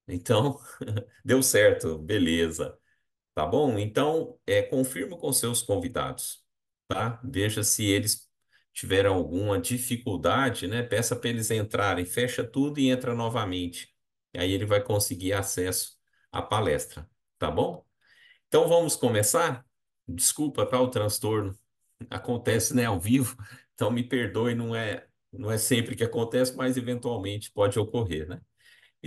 Então, deu certo, beleza. Tá bom? Então, confirma com seus convidados, tá? Veja se eles tiveram alguma dificuldade, né? Peça para eles entrarem, fecha tudo e entra novamente. E aí ele vai conseguir acesso à palestra, tá bom? Então vamos começar? Desculpa, tá? O transtorno acontece, né, ao vivo. Então me perdoe, não é sempre que acontece, mas eventualmente pode ocorrer, né?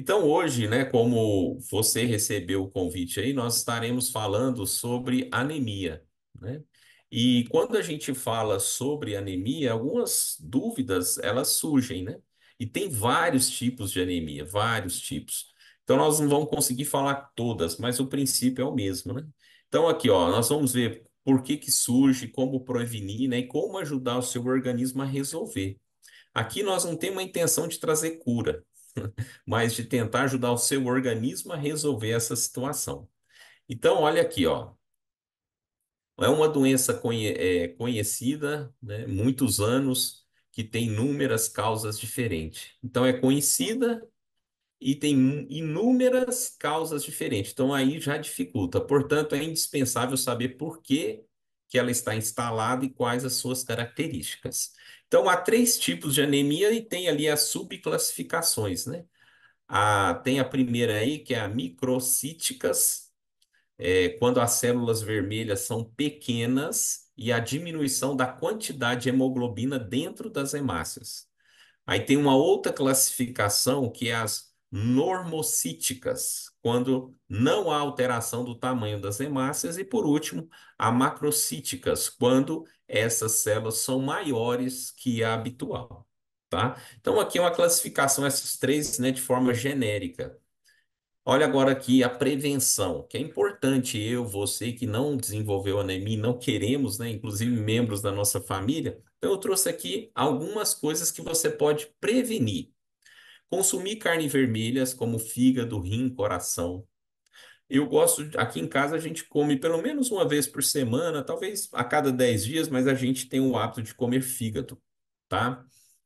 Então, hoje, né, como você recebeu o convite aí, nós estaremos falando sobre anemia, né? E quando a gente fala sobre anemia, algumas dúvidas elas surgem, né? E tem vários tipos de anemia, vários tipos. Então, nós não vamos conseguir falar todas, mas o princípio é o mesmo, né? Então, aqui, ó, nós vamos ver por que que surge, como prevenir, né, e como ajudar o seu organismo a resolver. Aqui nós não temos a intenção de trazer cura, mas de tentar ajudar o seu organismo a resolver essa situação. Então, olha aqui, ó. É uma doença conhecida, né, muitos anos, que tem inúmeras causas diferentes. Então, é conhecida e tem inúmeras causas diferentes. Então, aí já dificulta. Portanto, é indispensável saber por que que ela está instalada e quais as suas características. Então, há três tipos de anemia e tem ali as subclassificações, né? Tem a primeira aí, que é a microcíticas, quando as células vermelhas são pequenas e a diminuição da quantidade de hemoglobina dentro das hemácias. Aí tem uma outra classificação, que é as normocíticas, quando não há alteração do tamanho das hemácias. E, por último, a macrocíticas, quando essas células são maiores que a habitual. Tá? Então, aqui é uma classificação, essas três, né, de forma genérica. Olha agora aqui a prevenção, que é importante você que não desenvolveu anemia, não queremos, né, inclusive membros da nossa família. Então, eu trouxe aqui algumas coisas que você pode prevenir. Consumir carne vermelhas, como fígado, rim, coração. Eu gosto, aqui em casa a gente come pelo menos uma vez por semana, talvez a cada 10 dias, mas a gente tem o hábito de comer fígado, tá?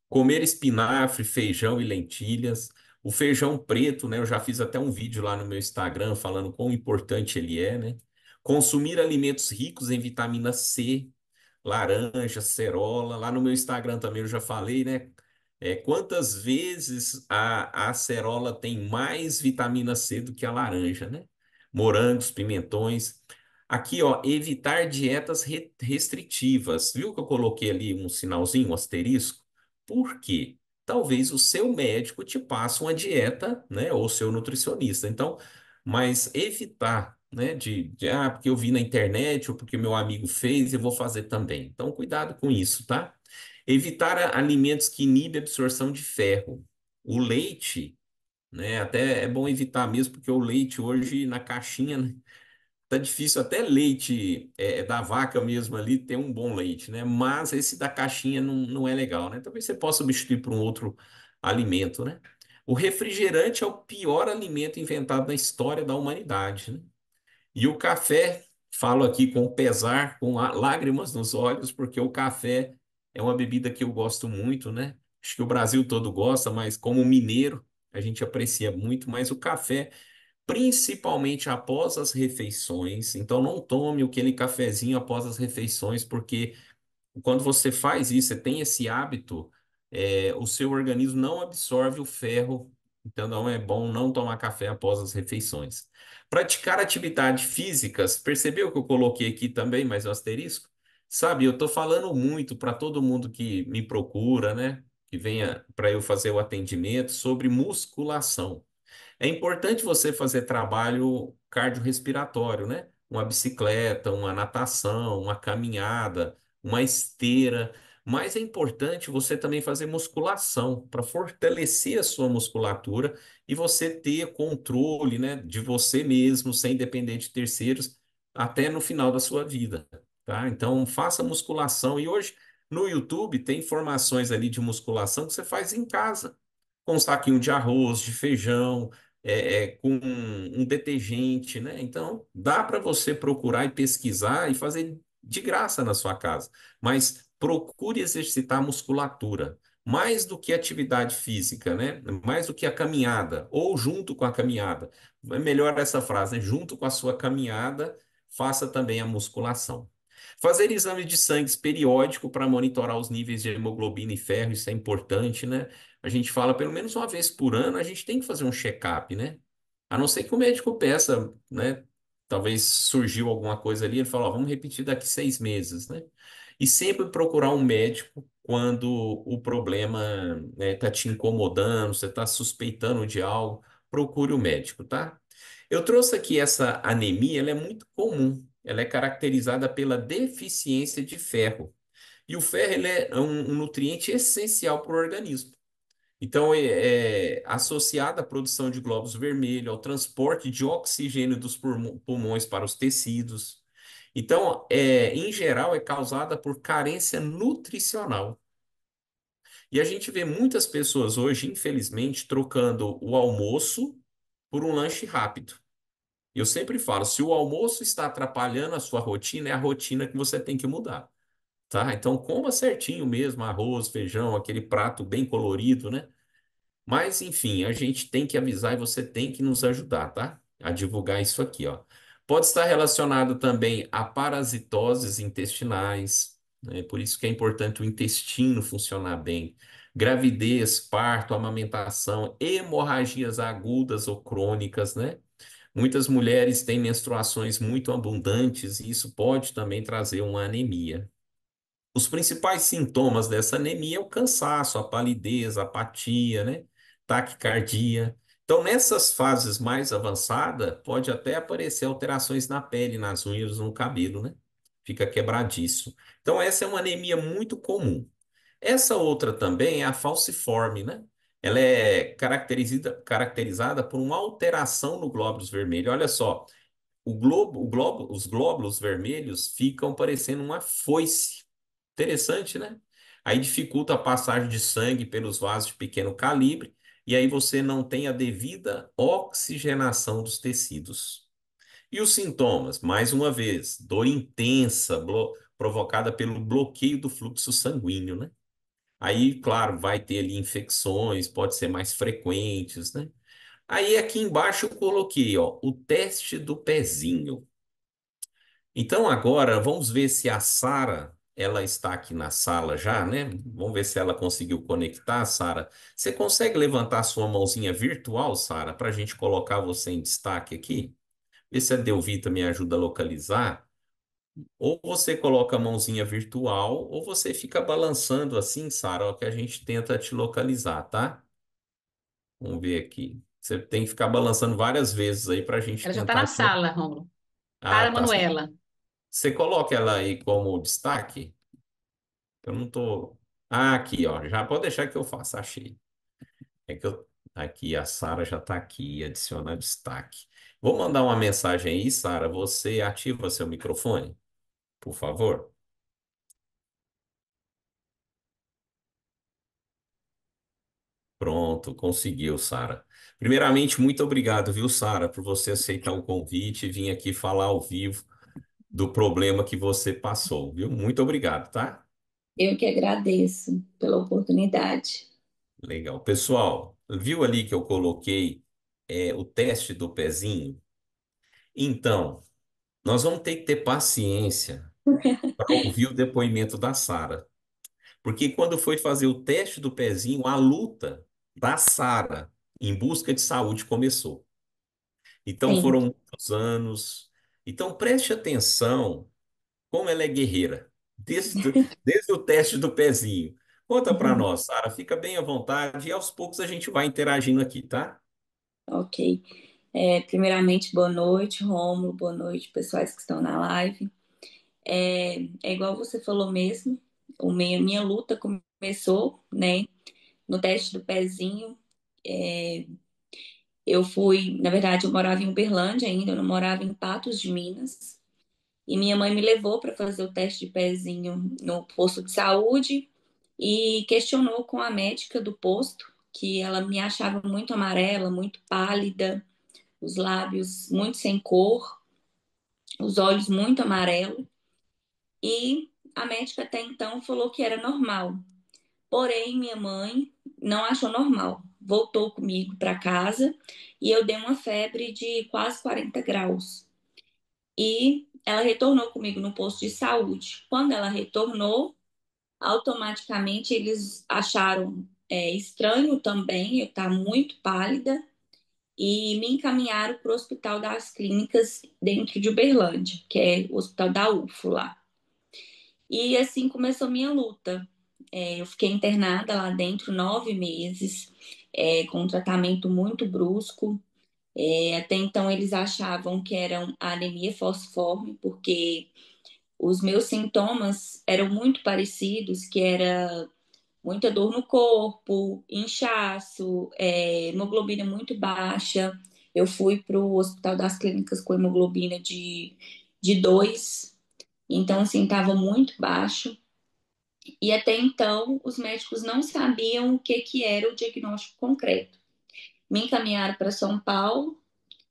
Comer espinafre, feijão e lentilhas. O feijão preto, né? Eu já fiz até um vídeo lá no meu Instagram falando quão importante ele é, né? Consumir alimentos ricos em vitamina C, laranja, cerola. Lá no meu Instagram também eu já falei, né? Quantas vezes a acerola tem mais vitamina C do que a laranja, né? Morangos, pimentões. Aqui, ó, evitar dietas restritivas. Viu que eu coloquei ali um sinalzinho, um asterisco? Por quê? Talvez o seu médico te passe uma dieta, né? Ou seu nutricionista. Então, mas evitar, né? Porque eu vi na internet ou porque meu amigo fez, eu vou fazer também. Então, cuidado com isso, tá? Evitar alimentos que inibem a absorção de ferro. O leite, né? Até é bom evitar mesmo, porque o leite hoje na caixinha, né, tá difícil. Até leite da vaca mesmo ali tem um bom leite, né? Mas esse da caixinha não é legal, né? Talvez você possa substituir por um outro alimento, né? O refrigerante é o pior alimento inventado na história da humanidade, né? E o café, falo aqui com pesar, com lágrimas nos olhos, porque o café é uma bebida que eu gosto muito, né? Acho que o Brasil todo gosta, mas como mineiro, a gente aprecia muito, mas o café, principalmente após as refeições, então não tome aquele cafezinho após as refeições, porque quando você faz isso, você tem esse hábito, o seu organismo não absorve o ferro, então não é bom não tomar café após as refeições. Praticar atividades físicas, percebeu que eu coloquei aqui também, mais um asterisco? Sabe, eu estou falando muito para todo mundo que me procura, né? Que venha para eu fazer o atendimento sobre musculação. É importante você fazer trabalho cardiorrespiratório, né? Uma bicicleta, uma natação, uma caminhada, uma esteira. Mas é importante você também fazer musculação para fortalecer a sua musculatura e você ter controle, né, de você mesmo, sem depender de terceiros, até no final da sua vida, tá? Então, faça musculação. E hoje, no YouTube, tem informações ali de musculação que você faz em casa, com um saquinho de arroz, de feijão, com um detergente, né? Então, dá para você procurar e pesquisar e fazer de graça na sua casa, mas procure exercitar a musculatura. mais do que atividade física, né? Mais do que a caminhada, ou junto com a caminhada. É melhor essa frase, né? Junto com a sua caminhada, faça também a musculação. Fazer exame de sangue periódico para monitorar os níveis de hemoglobina e ferro, isso é importante, né? A gente fala pelo menos uma vez por ano, a gente tem que fazer um check-up, né? A não ser que o médico peça, né? Talvez surgiu alguma coisa ali, ele fala, ó, vamos repetir daqui 6 meses, né? E sempre procurar um médico quando o problema, né, tá te incomodando, você está suspeitando de algo, procure o médico, tá? Eu trouxe aqui essa anemia, ela é muito comum. Ela é caracterizada pela deficiência de ferro. E o ferro ele é um nutriente essencial para o organismo. Então, é associada à produção de glóbulos vermelhos, ao transporte de oxigênio dos pulmões para os tecidos. Então, em geral, é causada por carência nutricional. E a gente vê muitas pessoas hoje, infelizmente, trocando o almoço por um lanche rápido. E eu sempre falo, se o almoço está atrapalhando a sua rotina, é a rotina que você tem que mudar, tá? Então, coma certinho mesmo, arroz, feijão, aquele prato bem colorido, né? Mas, enfim, a gente tem que avisar e você tem que nos ajudar, tá? A divulgar isso aqui, ó. Pode estar relacionado também a parasitoses intestinais, né? Por isso que é importante o intestino funcionar bem. Gravidez, parto, amamentação, hemorragias agudas ou crônicas, né? Muitas mulheres têm menstruações muito abundantes e isso pode também trazer uma anemia. Os principais sintomas dessa anemia é o cansaço, a palidez, a apatia, né? Taquicardia. Então, nessas fases mais avançadas, pode até aparecer alterações na pele, nas unhas, no cabelo, né? Fica quebradiço. Então, essa é uma anemia muito comum. Essa outra também é a falciforme, né? Ela é caracterizada por uma alteração no glóbulos vermelhos. Olha só, os glóbulos vermelhos ficam parecendo uma foice. Interessante, né? Aí dificulta a passagem de sangue pelos vasos de pequeno calibre, e aí você não tem a devida oxigenação dos tecidos. E os sintomas? Mais uma vez, dor intensa, provocada pelo bloqueio do fluxo sanguíneo, né? Aí, claro, vai ter ali infecções, pode ser mais frequentes, né? Aí aqui embaixo eu coloquei, ó, o teste do pezinho. Então agora vamos ver se a Sara, ela está aqui na sala já, né? Vamos ver se ela conseguiu conectar, Sara. Você consegue levantar sua mãozinha virtual, Sara, para a gente colocar você em destaque aqui? Vê se a Delvita me ajuda a localizar. Ou você coloca a mãozinha virtual, ou você fica balançando assim, Sara, ó, que a gente tenta te localizar, tá? Vamos ver aqui. Você tem que ficar balançando várias vezes aí para a gente Ela já está tentar na te localizar. sala, Rômulo. Ah, Sara tá. Manuela. Você coloca ela aí como destaque? Eu não tô. Ah, aqui, ó. Já pode deixar que eu faça, achei. É que eu. Aqui, a Sara já está aqui, adicionar destaque. Vou mandar uma mensagem aí, Sara. Você ativa seu microfone, por favor? Pronto, conseguiu, Sara. Primeiramente, muito obrigado, viu, Sara, por você aceitar o convite e vir aqui falar ao vivo do problema que você passou, viu? Muito obrigado, tá? Eu que agradeço pela oportunidade. Legal. Pessoal, viu ali que eu coloquei o teste do pezinho? Então, nós vamos ter que ter paciência para ouvir o depoimento da Sara. Porque quando foi fazer o teste do pezinho, a luta da Sara em busca de saúde começou. Então Sim, foram muitos anos. Então preste atenção como ela é guerreira, desde o teste do pezinho. Conta para nós, Sara, fica bem à vontade e aos poucos a gente vai interagindo aqui, tá? ok. Primeiramente, boa noite, Rômulo, boa noite, pessoais que estão na live. É igual você falou mesmo, minha luta começou, né, no teste do pezinho. É, eu fui, na verdade, eu morava em Uberlândia ainda, eu não morava em Patos de Minas. E minha mãe me levou para fazer o teste de pezinho no posto de saúde e questionou com a médica do posto que ela me achava muito amarela, muito pálida, os lábios muito sem cor, os olhos muito amarelos. E a médica até então falou que era normal. Porém, minha mãe não achou normal. Voltou comigo para casa e eu dei uma febre de quase 40 graus. E ela retornou comigo no posto de saúde. Quando ela retornou, automaticamente eles acharam estranho também eu estar muito pálida e me encaminharam para o Hospital das Clínicas dentro de Uberlândia, que é o Hospital da UFO lá. E assim começou minha luta. Eu fiquei internada lá dentro 9 meses, com um tratamento muito brusco. Até então eles achavam que era a anemia falciforme, porque os meus sintomas eram muito parecidos, que era muita dor no corpo, inchaço, hemoglobina muito baixa. Eu fui para o Hospital das Clínicas com hemoglobina de 2, então assim, estava muito baixo. E até então, os médicos não sabiam o que, que era o diagnóstico concreto. Me encaminharam para São Paulo.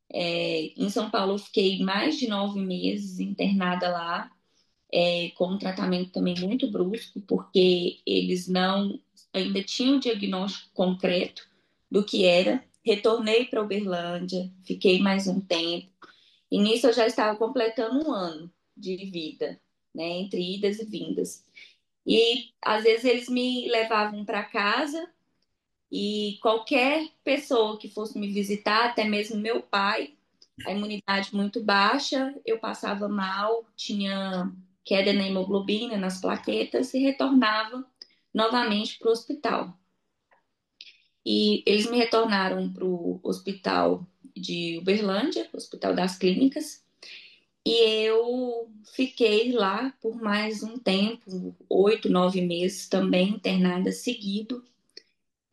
Em São Paulo, eu fiquei mais de 9 meses internada lá, com um tratamento também muito brusco, porque eles não ainda tinham o diagnóstico concreto do que era. Retornei para Uberlândia, fiquei mais um tempo. E nisso eu já estava completando um ano de vida, né, entre idas e vindas. E às vezes eles me levavam para casa e qualquer pessoa que fosse me visitar, até mesmo meu pai, a imunidade muito baixa, eu passava mal, tinha queda na hemoglobina, nas plaquetas e retornava novamente para o hospital. E eles me retornaram para o hospital de Uberlândia, Hospital das Clínicas, e eu fiquei lá por mais um tempo, 8, 9 meses também internada seguido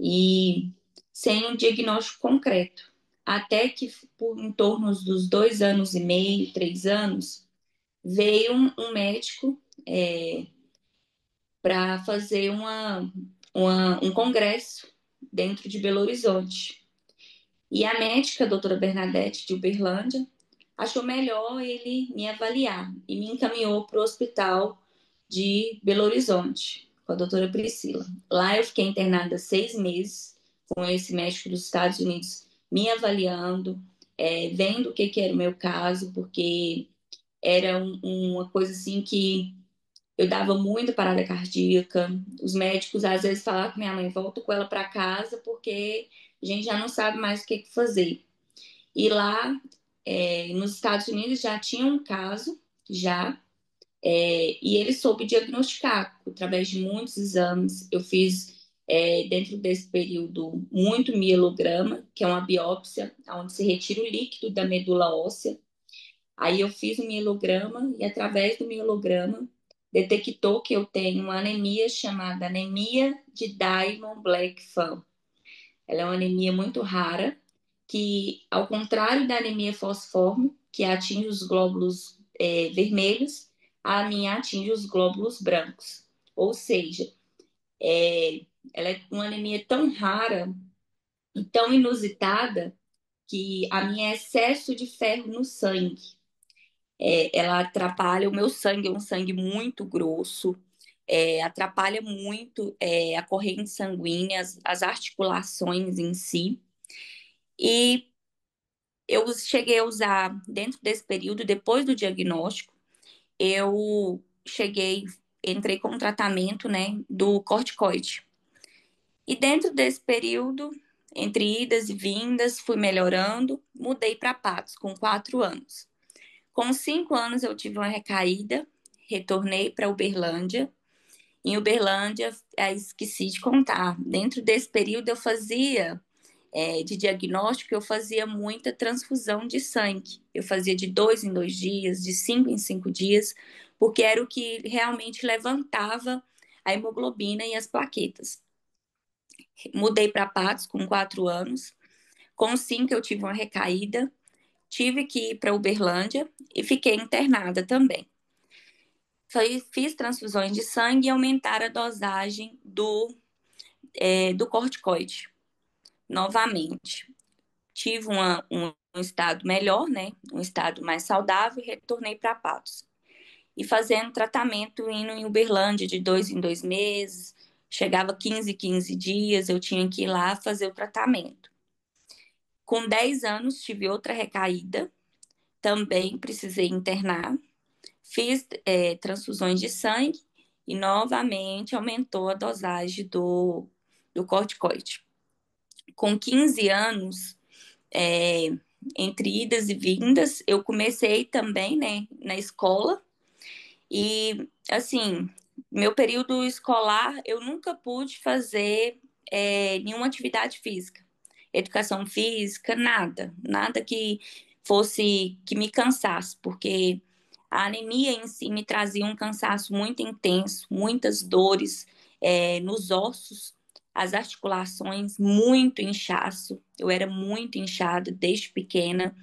e sem um diagnóstico concreto. Até que por em torno dos 2 anos e meio, 3 anos, veio um médico para fazer um congresso dentro de Belo Horizonte. E a médica, a doutora Bernadette de Uberlândia, achou melhor ele me avaliar e me encaminhou para o hospital de Belo Horizonte, com a doutora Priscila. Lá eu fiquei internada 6 meses com esse médico dos Estados Unidos me avaliando, vendo o que, que era o meu caso, porque era uma coisa assim que eu dava muita parada cardíaca. Os médicos às vezes falavam com minha mãe, volta com ela para casa porque a gente já não sabe mais o que, que fazer. E lá, nos Estados Unidos já tinha um caso, já, e ele soube diagnosticar através de muitos exames. Eu fiz, dentro desse período, muito mielograma, que é uma biópsia, onde se retira o líquido da medula óssea. Aí eu fiz o mielograma e, através do mielograma, detectou que eu tenho uma anemia chamada anemia de Diamond-Blackfan. Ela é uma anemia muito rara, que, ao contrário da anemia falciforme, que atinge os glóbulos vermelhos, a minha atinge os glóbulos brancos. Ou seja, é, ela é uma anemia tão rara e tão inusitada que a minha é excesso de ferro no sangue. Ela atrapalha o meu sangue, é um sangue muito grosso, atrapalha muito a corrente sanguínea, as articulações em si. E eu cheguei a usar, dentro desse período, depois do diagnóstico, eu entrei com um tratamento, né, do corticoide. E dentro desse período, entre idas e vindas, fui melhorando, mudei para Patos com 4 anos. Com 5 anos eu tive uma recaída, retornei para Uberlândia. Em Uberlândia, esqueci de contar, dentro desse período eu fazia de diagnóstico, eu fazia muita transfusão de sangue. Eu fazia de 2 em 2 dias, de 5 em 5 dias, porque era o que realmente levantava a hemoglobina e as plaquetas. Mudei para Patos com 4 anos. Com 5 eu tive uma recaída, tive que ir para Uberlândia e fiquei internada também. Fiz transfusões de sangue e aumentaram a dosagem do corticoide novamente. Tive um estado melhor, né? Um estado mais saudável e retornei para Patos. E fazendo tratamento indo em Uberlândia de 2 em 2 meses, Chegava 15 dias, eu tinha que ir lá fazer o tratamento. Com 10 anos, tive outra recaída, também precisei internar. Fiz transfusões de sangue e novamente aumentou a dosagem do corticoide. Com 15 anos, é, entre idas e vindas, eu comecei também, né, na escola. E, assim, meu período escolar, eu nunca pude fazer nenhuma atividade física. Educação física, nada. Nada que fosse, que me cansasse, porque a anemia em si me trazia um cansaço muito intenso, muitas dores nos ossos, as articulações, muito inchaço. Eu era muito inchada desde pequena.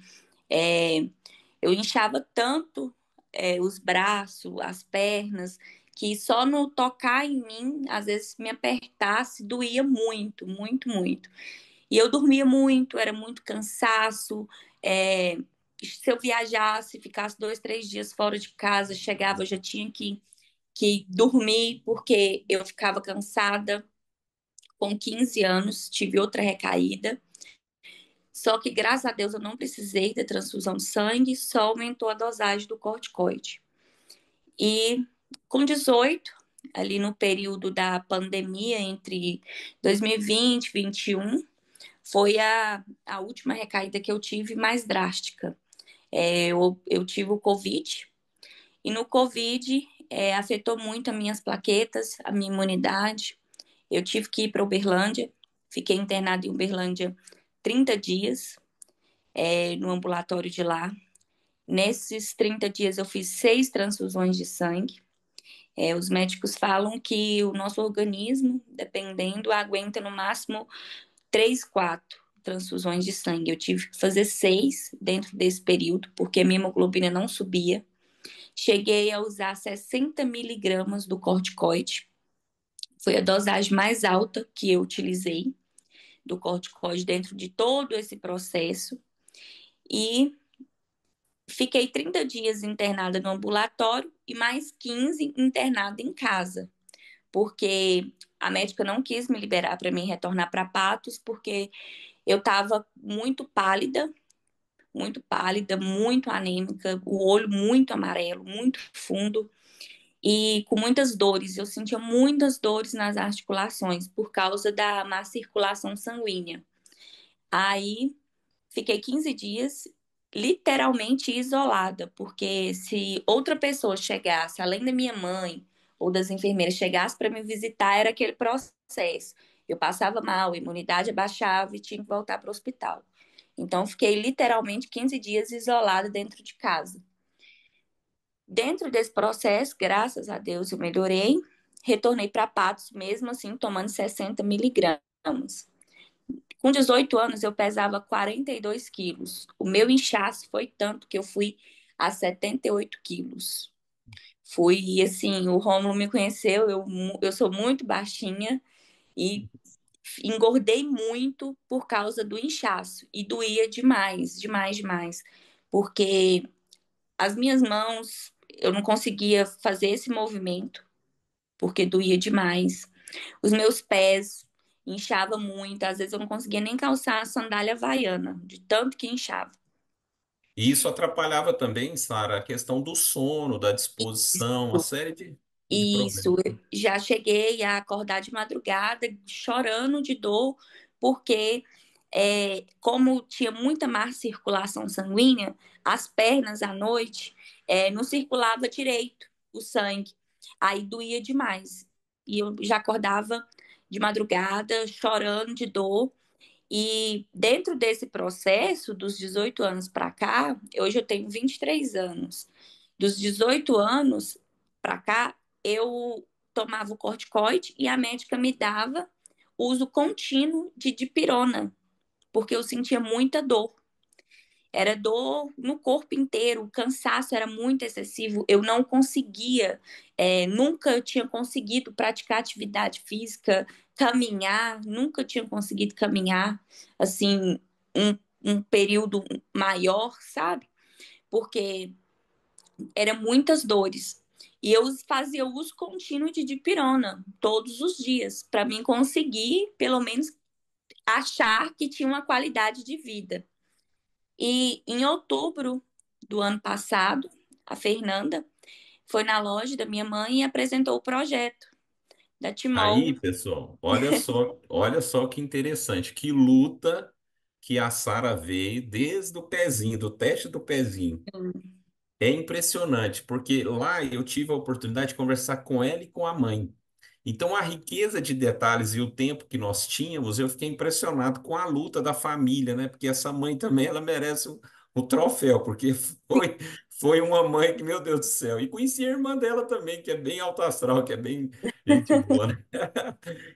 É, eu inchava tanto os braços, as pernas, que só no tocar em mim, às vezes me apertasse, doía muito, muito, muito. E eu dormia muito, era muito cansaço. é, Se eu viajasse, ficasse 2, 3 dias fora de casa, chegava, eu já tinha que dormir, porque eu ficava cansada. Com 15 anos, tive outra recaída. Só que, graças a Deus, eu não precisei da transfusão de sangue, só aumentou a dosagem do corticoide. E com 18, ali no período da pandemia, entre 2020 e 2021, foi a última recaída que eu tive mais drástica. Eu tive o Covid, e no Covid afetou muito as minhas plaquetas, a minha imunidade. Eu tive que ir para Uberlândia, fiquei internada em Uberlândia 30 dias, no ambulatório de lá. Nesses 30 dias eu fiz 6 transfusões de sangue. Os médicos falam que o nosso organismo, dependendo, aguenta no máximo 3, 4 transfusões de sangue. Eu tive que fazer 6 dentro desse período, porque a minha hemoglobina não subia. Cheguei a usar 60 miligramas do corticoide. Foi a dosagem mais alta que eu utilizei do corticoide dentro de todo esse processo. E fiquei 30 dias internada no ambulatório e mais 15 internada em casa, porque a médica não quis me liberar para mim retornar para Patos, porque eu estava muito pálida, muito anêmica, o olho muito amarelo, muito fundo e com muitas dores. Eu sentia muitas dores nas articulações por causa da má circulação sanguínea. Aí fiquei 15 dias literalmente isolada, porque se outra pessoa chegasse, além da minha mãe ou das enfermeiras, chegasse para me visitar, era aquele processo. Eu passava mal, a imunidade abaixava e tinha que voltar para o hospital. Então, fiquei literalmente 15 dias isolada dentro de casa. Dentro desse processo, graças a Deus, eu melhorei. Retornei para Patos, mesmo assim, tomando 60 miligramas. Com 18 anos, eu pesava 42 quilos. O meu inchaço foi tanto que eu fui a 78 quilos. Fui, e assim, o Rômulo me conheceu, eu sou muito baixinha e engordei muito por causa do inchaço. E doía demais, demais, demais. Porque as minhas mãos, eu não conseguia fazer esse movimento, porque doía demais. Os meus pés inchava muito, às vezes eu não conseguia nem calçar a sandália havaiana, de tanto que inchava. E isso atrapalhava também, Sara, a questão do sono, da disposição, uma série de Isso, problemas. eu já cheguei a acordar de madrugada chorando de dor, porque como tinha muita má circulação sanguínea, as pernas à noite não circulava direito o sangue, aí doía demais. E eu já acordava de madrugada chorando de dor. E dentro desse processo, dos 18 anos para cá, hoje eu tenho 23 anos. Dos 18 anos para cá, eu tomava o corticoide e a médica me dava uso contínuo de dipirona, porque eu sentia muita dor. Era dor no corpo inteiro, o cansaço era muito excessivo, eu não conseguia, nunca eu tinha conseguido praticar atividade física, caminhar, nunca tinha conseguido caminhar, assim, um período maior, sabe? Porque eram muitas dores. E eu fazia uso contínuo de dipirona todos os dias, para mim conseguir, pelo menos, achar que tinha uma qualidade de vida. E em outubro do ano passado, a Fernanda foi na loja da minha mãe e apresentou o projeto da Aí, Timol. pessoal, olha só que interessante, que luta que a Sara veio desde o pezinho, do teste do pezinho. É impressionante, porque lá eu tive a oportunidade de conversar com ela e com a mãe. Então, a riqueza de detalhes e o tempo que nós tínhamos, eu fiquei impressionado com a luta da família, né? Porque essa mãe também, ela merece o troféu, porque foi uma mãe que, meu Deus do céu. E conheci a irmã dela também, que é bem alto astral, que é bem gente boa, né?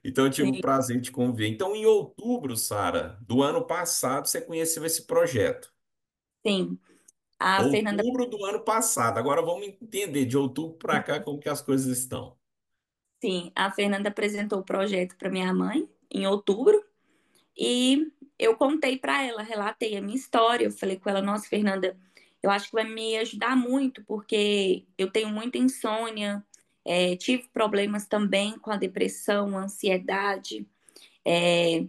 Então, eu tive o Sim, prazer de conviver. Então, em outubro, Sara, do ano passado, você conheceu esse projeto. sim. A Fernanda, Outubro do ano passado. Agora vamos entender de outubro para cá como que as coisas estão. sim, a Fernanda apresentou o projeto para minha mãe em outubro e eu contei para ela, relatei a minha história. Eu falei com ela, nossa, Fernanda, eu acho que vai me ajudar muito porque eu tenho muita insônia, tive problemas também com a depressão, a ansiedade. É,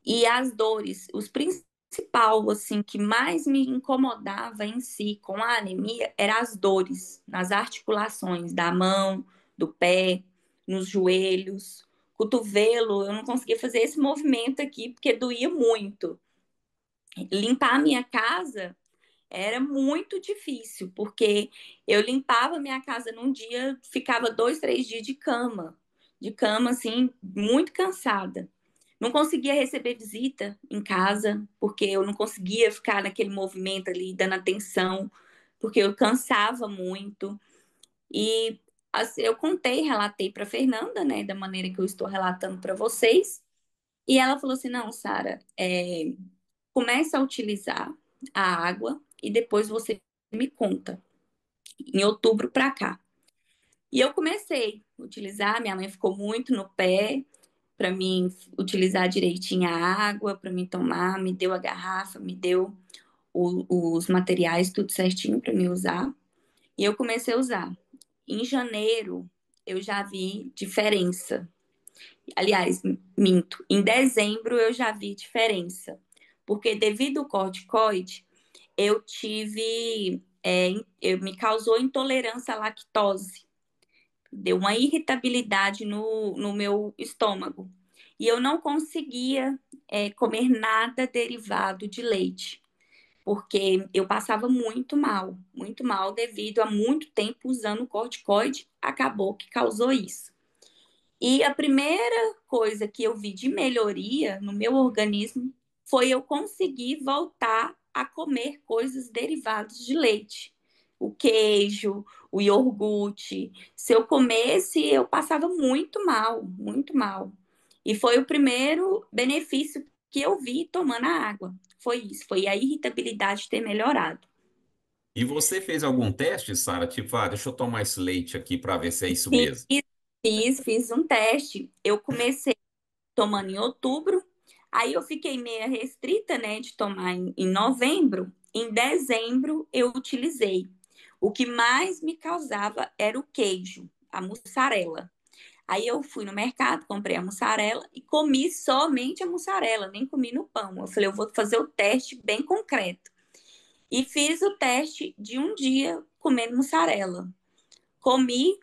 E as dores, os principal, assim, que mais me incomodava em si com a anemia eram as dores nas articulações da mão, do pé, nos joelhos, cotovelo. Eu não conseguia fazer esse movimento aqui porque doía muito. Limpar a minha casa era muito difícil, porque eu limpava a minha casa num dia, ficava 2, 3 dias de cama, assim, muito cansada. Não conseguia receber visita em casa, porque eu não conseguia ficar naquele movimento ali, dando atenção, porque eu cansava muito. E assim, eu contei, relatei para Fernanda, né, da maneira que eu estou relatando para vocês. E ela falou assim: não, Sara, começa a utilizar a água e depois você me conta, em outubro para cá. E eu comecei a utilizar, minha mãe ficou muito no pé para mim utilizar direitinho a água, para mim tomar, me deu a garrafa, me deu os materiais, tudo certinho para mim usar. E eu comecei a usar. Em janeiro, eu já vi diferença. Aliás, minto. Em dezembro, eu já vi diferença. Porque devido ao corticoide, eu tive. Me causou intolerância à lactose. Deu uma irritabilidade no meu estômago. E eu não conseguia comer nada derivado de leite, porque eu passava muito mal, devido a muito tempo usando corticoide, acabou que causou isso. E a primeira coisa que eu vi de melhoria no meu organismo foi eu conseguir voltar a comer coisas derivadas de leite. O queijo, o iogurte. Se eu comesse, eu passava muito mal, muito mal. E foi o primeiro benefício que eu vi tomando a água. Foi isso, foi a irritabilidade ter melhorado. E você fez algum teste, Sara? Tipo, deixa eu tomar esse leite aqui para ver se é isso Fiz, mesmo. fiz um teste. Eu comecei tomando em outubro. Aí eu fiquei meia restrita, né, de tomar em novembro. Em dezembro eu utilizei. O que mais me causava era o queijo, a mussarela. Aí eu fui no mercado, comprei a mussarela e comi somente a mussarela, nem comi no pão. Eu falei, eu vou fazer o teste bem concreto. E fiz o teste de um dia comendo mussarela. Comi,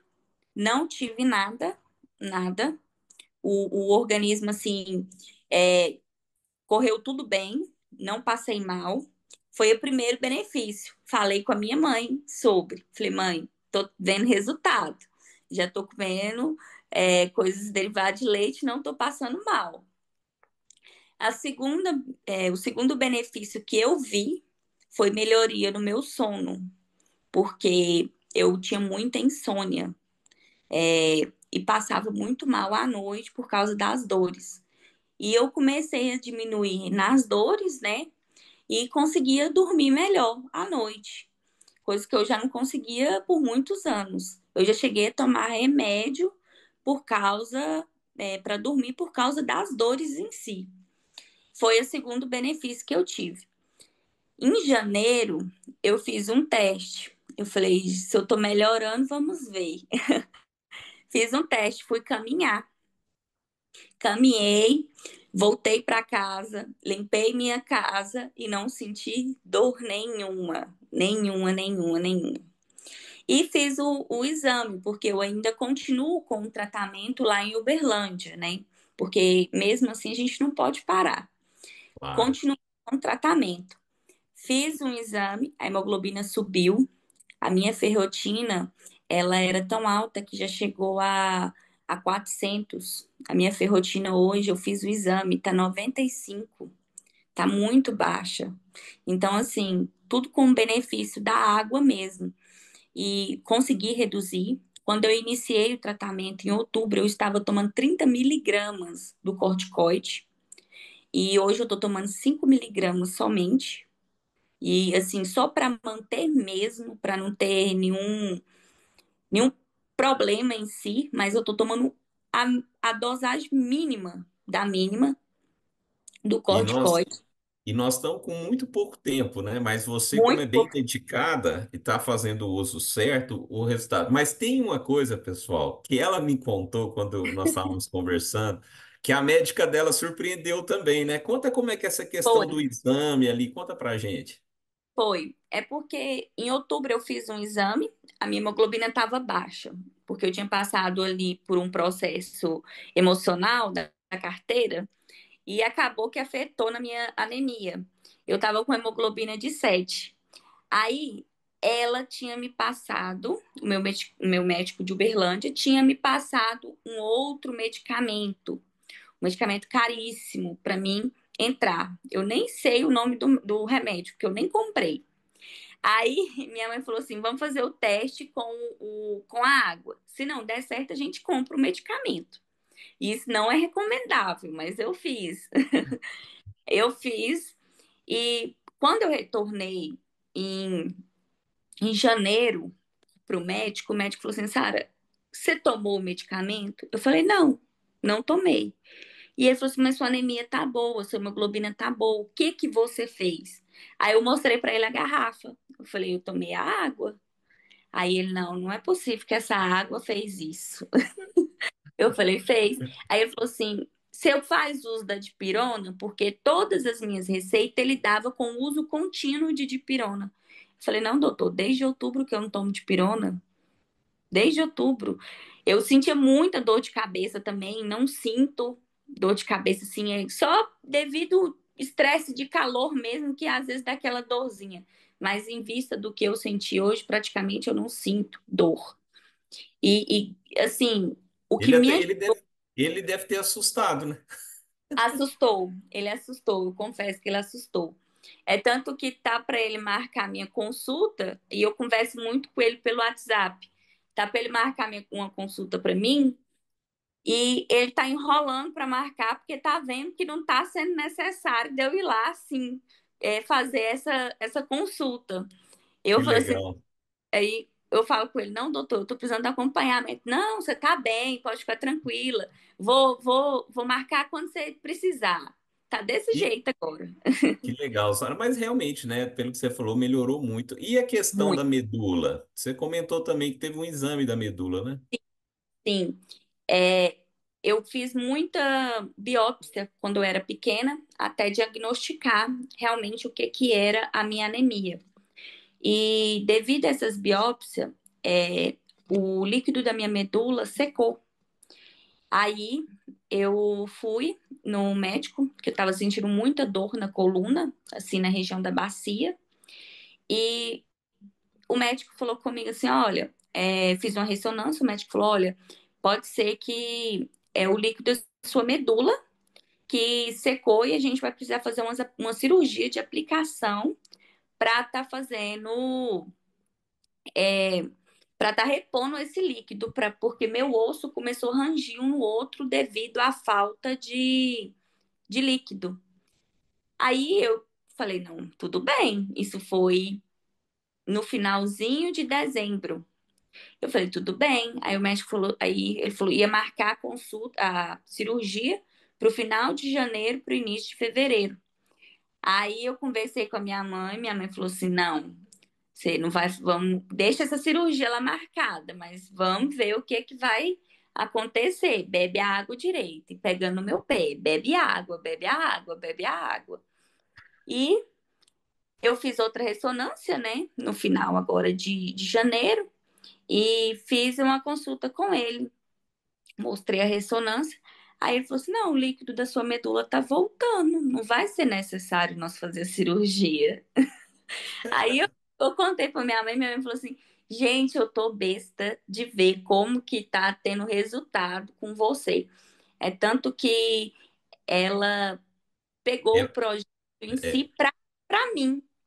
não tive nada, nada. O organismo, assim, é, correu tudo bem, não passei mal. Foi o primeiro benefício. Falei com a minha mãe sobre. Falei, mãe, tô vendo resultado. Já tô comendo coisas derivadas de leite, não tô passando mal. O segundo benefício que eu vi foi melhoria no meu sono, porque eu tinha muita insônia, e passava muito mal à noite por causa das dores. E eu comecei a diminuir nas dores, né? E conseguia dormir melhor à noite, coisa que eu já não conseguia por muitos anos. Eu já cheguei a tomar remédio por causa, para dormir por causa das dores em si. Foi o segundo benefício que eu tive. Em janeiro, eu fiz um teste. Eu falei, se eu tô melhorando, vamos ver. Fiz um teste, fui caminhar. Caminhei, voltei para casa, limpei minha casa e não senti dor nenhuma, nenhuma, nenhuma, nenhuma. E fiz o exame, porque eu ainda continuo com o tratamento lá em Uberlândia, né? Porque mesmo assim a gente não pode parar. Claro. Continuo com o tratamento. Fiz um exame, a hemoglobina subiu, a minha ferrotina, ela era tão alta que já chegou a 400. A minha ferrotina hoje, eu fiz o exame, tá 95, tá muito baixa. Então, assim, tudo com benefício da água mesmo. E consegui reduzir. Quando eu iniciei o tratamento em outubro, eu estava tomando 30 miligramas do corticoide. E hoje eu tô tomando 5 miligramas somente. E assim, só para manter mesmo, para não ter nenhum problema em si, mas eu tô tomando a, a dosagem mínima da mínima do E nós, corticoide. e nós estamos com muito pouco tempo, né? Mas você, como é Muito bem pouco. dedicada e está fazendo o uso certo, o resultado. Mas tem uma coisa, pessoal, que ela me contou quando nós estávamos conversando, que a médica dela surpreendeu também, né? Conta como é que é essa questão Foi, do exame ali, conta pra gente. foi. É porque em outubro eu fiz um exame, a minha hemoglobina estava baixa, porque eu tinha passado ali por um processo emocional da carteira e acabou que afetou na minha anemia. Eu estava com hemoglobina de 7. Aí ela tinha me passado, o meu médico de Uberlândia tinha me passado um outro um medicamento caríssimo para mim entrar. Eu nem sei o nome do remédio, porque eu nem comprei. Aí minha mãe falou assim: vamos fazer o teste com a água. Se não der certo, a gente compra o medicamento. Isso não é recomendável, mas eu fiz. Eu fiz. E quando eu retornei em, em janeiro para o médico falou assim: Sara, você tomou o medicamento? Eu falei: não, não tomei. E ele falou assim: mas sua anemia tá boa, sua hemoglobina tá boa, o que que você fez? Aí eu mostrei para ele a garrafa. Eu falei: eu tomei a água. Aí ele: não, não é possível que essa água fez isso. Eu falei: fez. Aí ele falou assim: se eu faz uso da dipirona, porque todas as minhas receitas ele dava com uso contínuo de dipirona. Eu falei: não, doutor, desde outubro que eu não tomo dipirona. Desde outubro. Eu sentia muita dor de cabeça também, não sinto dor de cabeça assim, é só devido ao estresse de calor mesmo, que às vezes dá aquela dorzinha. Mas em vista do que eu senti hoje, praticamente eu não sinto dor. Assim, o que Ele, me até, ele deve ter assustado, né? assustou, ele assustou, eu confesso que ele assustou. É tanto que tá para ele marcar minha consulta, e eu converso muito com ele pelo WhatsApp. Tá para ele marcar uma consulta para mim. E ele está enrolando para marcar porque está vendo que não está sendo necessário de eu ir lá, assim, fazer essa consulta. Que Eu falei assim, legal. aí eu falo com ele, não, doutor, eu estou precisando de acompanhamento. Não, você está bem, pode ficar tranquila. Vou marcar quando você precisar. Tá desse E jeito agora. que legal, Sara. Mas realmente, né, pelo que você falou, melhorou muito. E a questão da Muito, medula? Você comentou também que teve um exame da medula, né? sim. É, eu fiz muita biópsia quando eu era pequena, até diagnosticar realmente o que que era a minha anemia. E devido a essas biópsias, o líquido da minha medula secou. Aí eu fui no médico, que eu estava sentindo muita dor na coluna, assim, na região da bacia, e o médico falou comigo assim: olha, fiz uma ressonância, o médico falou: olha, pode ser que é o líquido da sua medula que secou e a gente vai precisar fazer uma cirurgia de aplicação para estar fazendo para estar repondo esse líquido, porque meu osso começou a rangir um no outro devido à falta de líquido. Aí eu falei, não, tudo bem. Isso foi no finalzinho de dezembro. Eu falei, tudo bem. Aí o médico falou, aí ele falou, ia marcar a consulta, a cirurgia para o final de janeiro, para o início de fevereiro. Aí eu conversei com a minha mãe falou assim, não. Você não vai, vamos, deixa essa cirurgia lá marcada, mas vamos ver o que é que vai acontecer. Bebe a água direito, e pegando no meu pé, bebe água, bebe a água, bebe a água. E eu fiz outra ressonância, né, no final agora de janeiro, e fiz uma consulta com ele. Mostrei a ressonância. Aí ele falou assim: não, o líquido da sua medula tá voltando, não vai ser necessário nós fazer a cirurgia. Aí eu contei pra minha mãe falou assim: gente, eu tô besta de ver como que tá tendo resultado com você. É tanto que ela pegou o É, projeto em si é.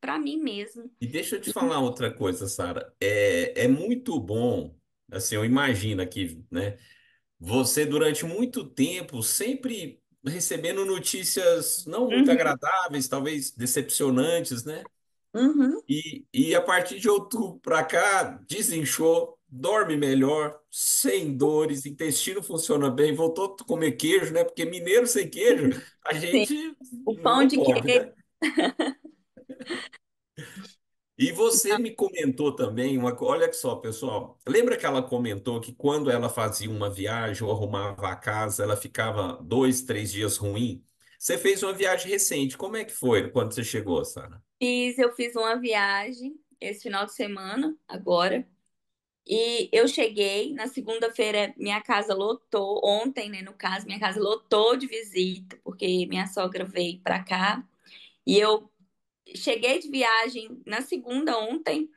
pra mim mesmo. E deixa eu te falar outra coisa, Sara. É muito bom, assim, eu imagino aqui, né? Você, durante muito tempo, sempre recebendo notícias não muito Uhum, agradáveis, talvez decepcionantes, né? uhum. E a partir de outubro para cá, desinchou, dorme melhor, sem dores, intestino funciona bem, voltou a comer queijo, né? Porque mineiro sem queijo, a Sim, gente o pão não de pode, queijo. né? E você me comentou também, olha só, pessoal, lembra que ela comentou que quando ela fazia uma viagem ou arrumava a casa, ela ficava 2, 3 dias ruim? Você fez uma viagem recente, como é que foi quando você chegou, Sara? Eu fiz uma viagem esse final de semana, agora. E eu cheguei, na segunda-feira, minha casa lotou, ontem, né, no caso, minha casa lotou de visita, porque minha sogra veio pra cá. E eu cheguei de viagem na segunda ontem,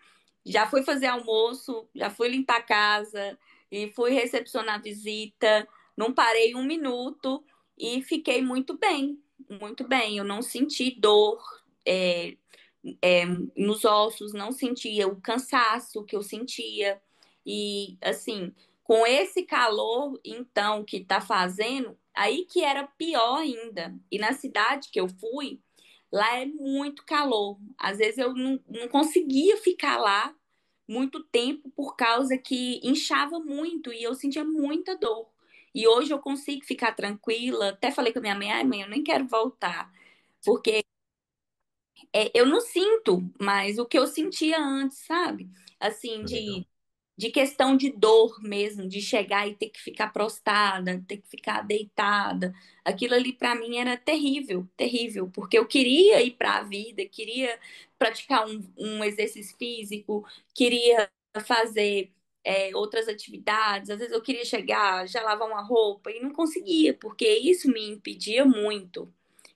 já fui fazer almoço, já fui limpar a casa e fui recepcionar a visita. Não parei um minuto e fiquei muito bem, muito bem. Eu não senti dor, é, nos ossos, não sentia o cansaço que eu sentia. E assim, com esse calor, então, que tá fazendo, aí que era pior ainda. E na cidade que eu fui, lá é muito calor. Às vezes eu não conseguia ficar lá muito tempo por causa que inchava muito e eu sentia muita dor. E hoje eu consigo ficar tranquila. Até falei com a minha mãe: ai, mãe, eu nem quero voltar. Porque eu não sinto mais o que eu sentia antes, sabe? Assim, Legal. de questão de dor mesmo, de chegar e ter que ficar prostrada, ter que ficar deitada. Aquilo ali para mim era terrível, terrível, porque eu queria ir para a vida, queria praticar um exercício físico, queria fazer outras atividades. Às vezes eu queria chegar, já lavar uma roupa e não conseguia, porque isso me impedia muito.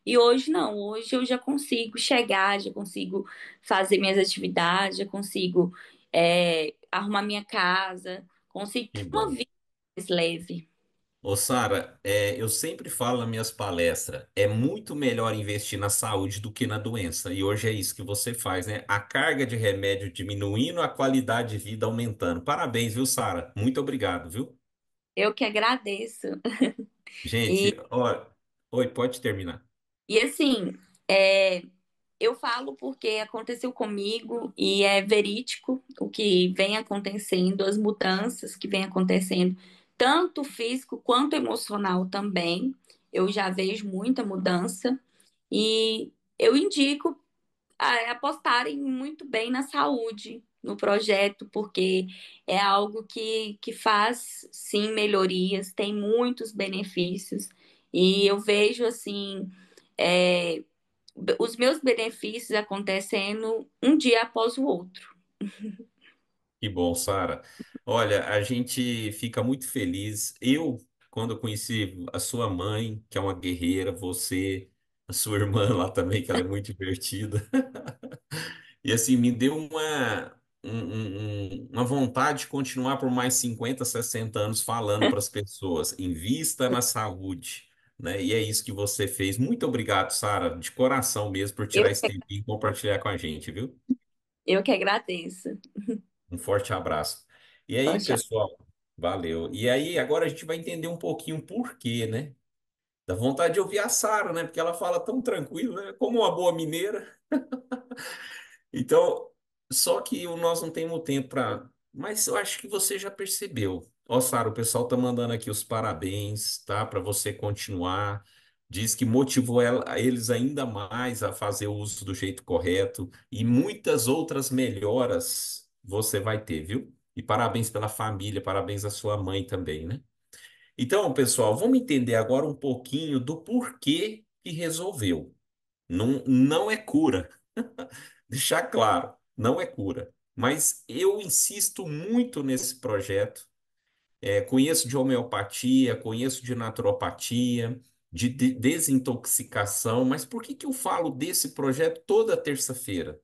E hoje não, hoje eu já consigo chegar, já consigo fazer minhas atividades, já consigo arrumar minha casa, consigo Que ter uma bom. vida mais leve. Ô, Sara, eu sempre falo nas minhas palestras, é muito melhor investir na saúde do que na doença. E hoje é isso que você faz, né? A carga de remédio diminuindo, a qualidade de vida aumentando. Parabéns, viu, Sara? Muito obrigado, viu? Eu que agradeço. E, Gente, ó, oi, pode terminar. e assim, é, eu falo porque aconteceu comigo e é verídico o que vem acontecendo, as mudanças que vem acontecendo, tanto físico quanto emocional também. Eu já vejo muita mudança e eu indico apostarem muito bem na saúde, no projeto, porque é algo que faz sim melhorias, tem muitos benefícios, e eu vejo assim. é, os meus benefícios acontecendo um dia após o outro. Que bom, Sara. Olha, a gente fica muito feliz. Eu, quando eu conheci a sua mãe, que é uma guerreira, você, a sua irmã lá também, que ela é muito divertida. E assim, me deu uma vontade de continuar por mais 50, 60 anos falando para as pessoas, invista na saúde, né? E é isso que você fez. Muito obrigado, Sara, de coração mesmo, por Eu, tirar esse tempinho e compartilhar com a gente, viu? eu que agradeço. Um forte abraço. E aí, Tchau, tchau. pessoal, valeu. E aí, agora a gente vai entender um pouquinho o porquê, né? Dá vontade de ouvir a Sara, né? Porque ela fala tão tranquilo, né? Como uma boa mineira. Então, só que nós não temos tempo para. Mas eu acho que você já percebeu. Ó, Sara, o pessoal tá mandando aqui os parabéns, tá? Para você continuar. Diz que motivou eles ainda mais a fazer o uso do jeito correto e muitas outras melhoras você vai ter, viu? E parabéns pela família, parabéns à sua mãe também, né? Então, pessoal, vamos entender agora um pouquinho do porquê que resolveu. Não, não é cura, deixar claro, não é cura. Mas eu insisto muito nesse projeto. Conheço de homeopatia, conheço de naturopatia, de desintoxicação, mas por que que eu falo desse projeto toda terça-feira?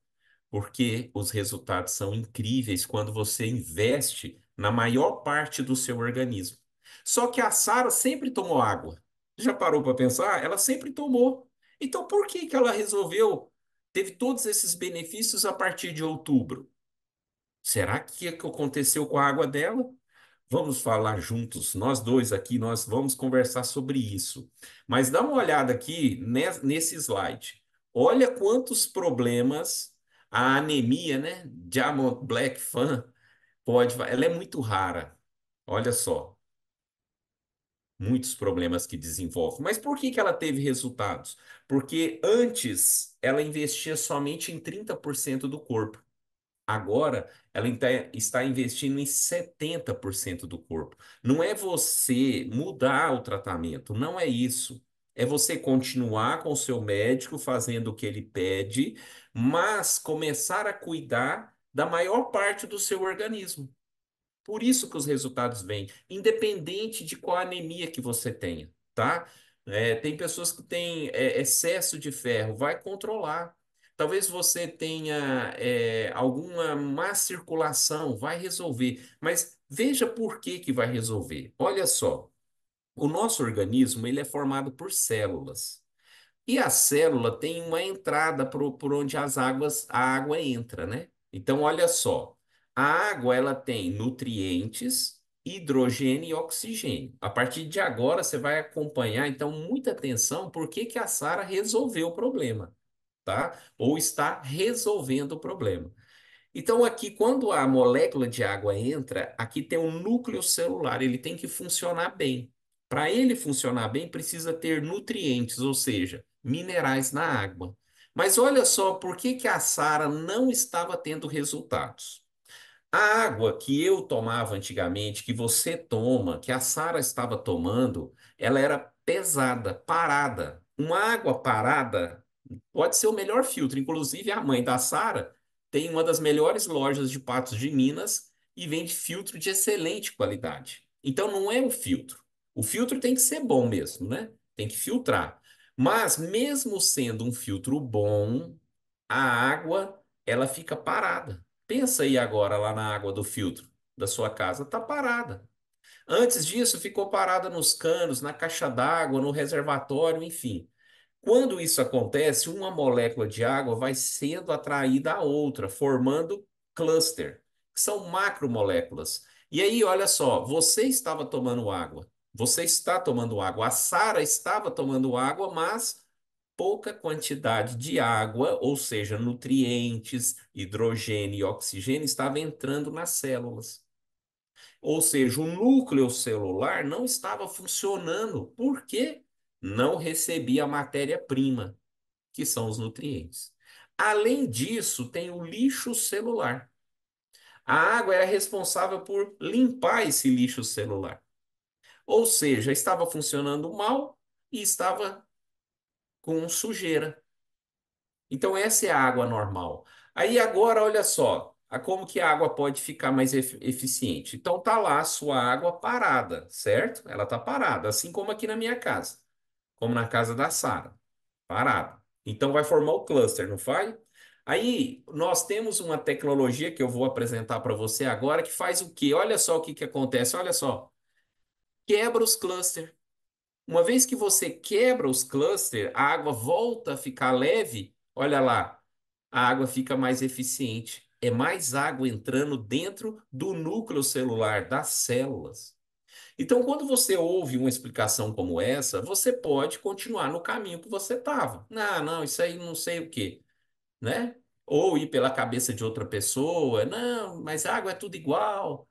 Porque os resultados são incríveis quando você investe na maior parte do seu organismo. Só que a Sara sempre tomou água. Já parou para pensar? Ela sempre tomou. Então por que que ela resolveu? Teve todos esses benefícios a partir de outubro. Será que é que aconteceu com a água dela? Vamos falar juntos, nós dois aqui, nós vamos conversar sobre isso. Mas dá uma olhada aqui nesse slide. Olha quantos problemas a anemia, né? Diamond Black Fan ela é muito rara. Olha só, muitos problemas que desenvolve. Mas por que que ela teve resultados? Porque antes ela investia somente em 30% do corpo. Agora, ela está investindo em 70% do corpo. Não é você mudar o tratamento, não é isso. É você continuar com o seu médico fazendo o que ele pede, mas começar a cuidar da maior parte do seu organismo. Por isso que os resultados vêm, independente de qual anemia que você tenha, tá? Tem pessoas que têm excesso de ferro, vai controlar. Talvez você tenha alguma má circulação, vai resolver. Mas veja por que que vai resolver. Olha só, o nosso organismo ele é formado por células. E a célula tem uma entrada por onde a água entra, né? Então, olha só, a água ela tem nutrientes, hidrogênio e oxigênio. A partir de agora, você vai acompanhar, então, muita atenção, por que que a Sara resolveu o problema, tá? Ou está resolvendo o problema. Então, aqui, quando a molécula de água entra, aqui tem um núcleo celular, ele tem que funcionar bem. Para ele funcionar bem, precisa ter nutrientes, ou seja, minerais na água. Mas olha só, por que que a Sara não estava tendo resultados? A água que eu tomava antigamente, que você toma, que a Sara estava tomando, ela era pesada, parada. Uma água parada pode ser o melhor filtro. Inclusive, a mãe da Sara tem uma das melhores lojas de Patos de Minas e vende filtro de excelente qualidade. Então, não é o filtro. O filtro tem que ser bom mesmo, né? Tem que filtrar. Mas, mesmo sendo um filtro bom, a água, ela fica parada. Pensa aí agora lá na água do filtro da sua casa, tá parada. Antes disso, ficou parada nos canos, na caixa d'água, no reservatório, enfim. Quando isso acontece, uma molécula de água vai sendo atraída à outra, formando cluster, que são macromoléculas. E aí, olha só, você estava tomando água, você está tomando água, a Sara estava tomando água, mas pouca quantidade de água, ou seja, nutrientes, hidrogênio e oxigênio, estava entrando nas células. Ou seja, o núcleo celular não estava funcionando. Por quê? Não recebia a matéria-prima, que são os nutrientes. Além disso, tem o lixo celular. A água era responsável por limpar esse lixo celular. Ou seja, estava funcionando mal e estava com sujeira. Então, essa é a água normal. Aí agora, olha só, como que a água pode ficar mais eficiente. Então, tá lá a sua água parada, certo? Ela tá parada, assim como aqui na minha casa, como na casa da Sara, parada. Então, vai formar o cluster, não vai? Aí, nós temos uma tecnologia que eu vou apresentar para você agora que faz o quê? Olha só o que que acontece, olha só. Quebra os clusters. Uma vez que você quebra os clusters, a água volta a ficar leve. Olha lá, a água fica mais eficiente. É mais água entrando dentro do núcleo celular, das células. Então, quando você ouve uma explicação como essa, você pode continuar no caminho que você estava. Não, não, isso aí não sei o quê, né? Ou ir pela cabeça de outra pessoa. Não, mas a água é tudo igual.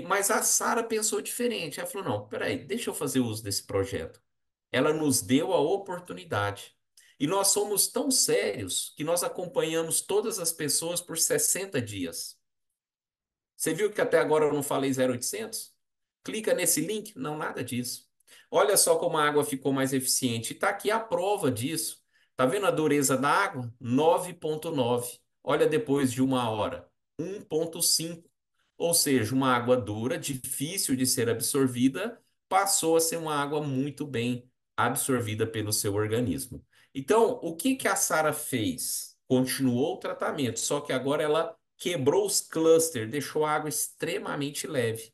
Mas a Sara pensou diferente. Ela falou: não, peraí, deixa eu fazer uso desse projeto. Ela nos deu a oportunidade. E nós somos tão sérios que nós acompanhamos todas as pessoas por 60 dias. Você viu que até agora eu não falei 0800? Clica nesse link. Não, nada disso. Olha só como a água ficou mais eficiente. Está aqui a prova disso. Está vendo a dureza da água? 9,9. Olha depois de uma hora. 1,5. Ou seja, uma água dura, difícil de ser absorvida, passou a ser uma água muito bem absorvida pelo seu organismo. Então, o que que a Sara fez? Continuou o tratamento, só que agora ela quebrou os clusters, deixou a água extremamente leve.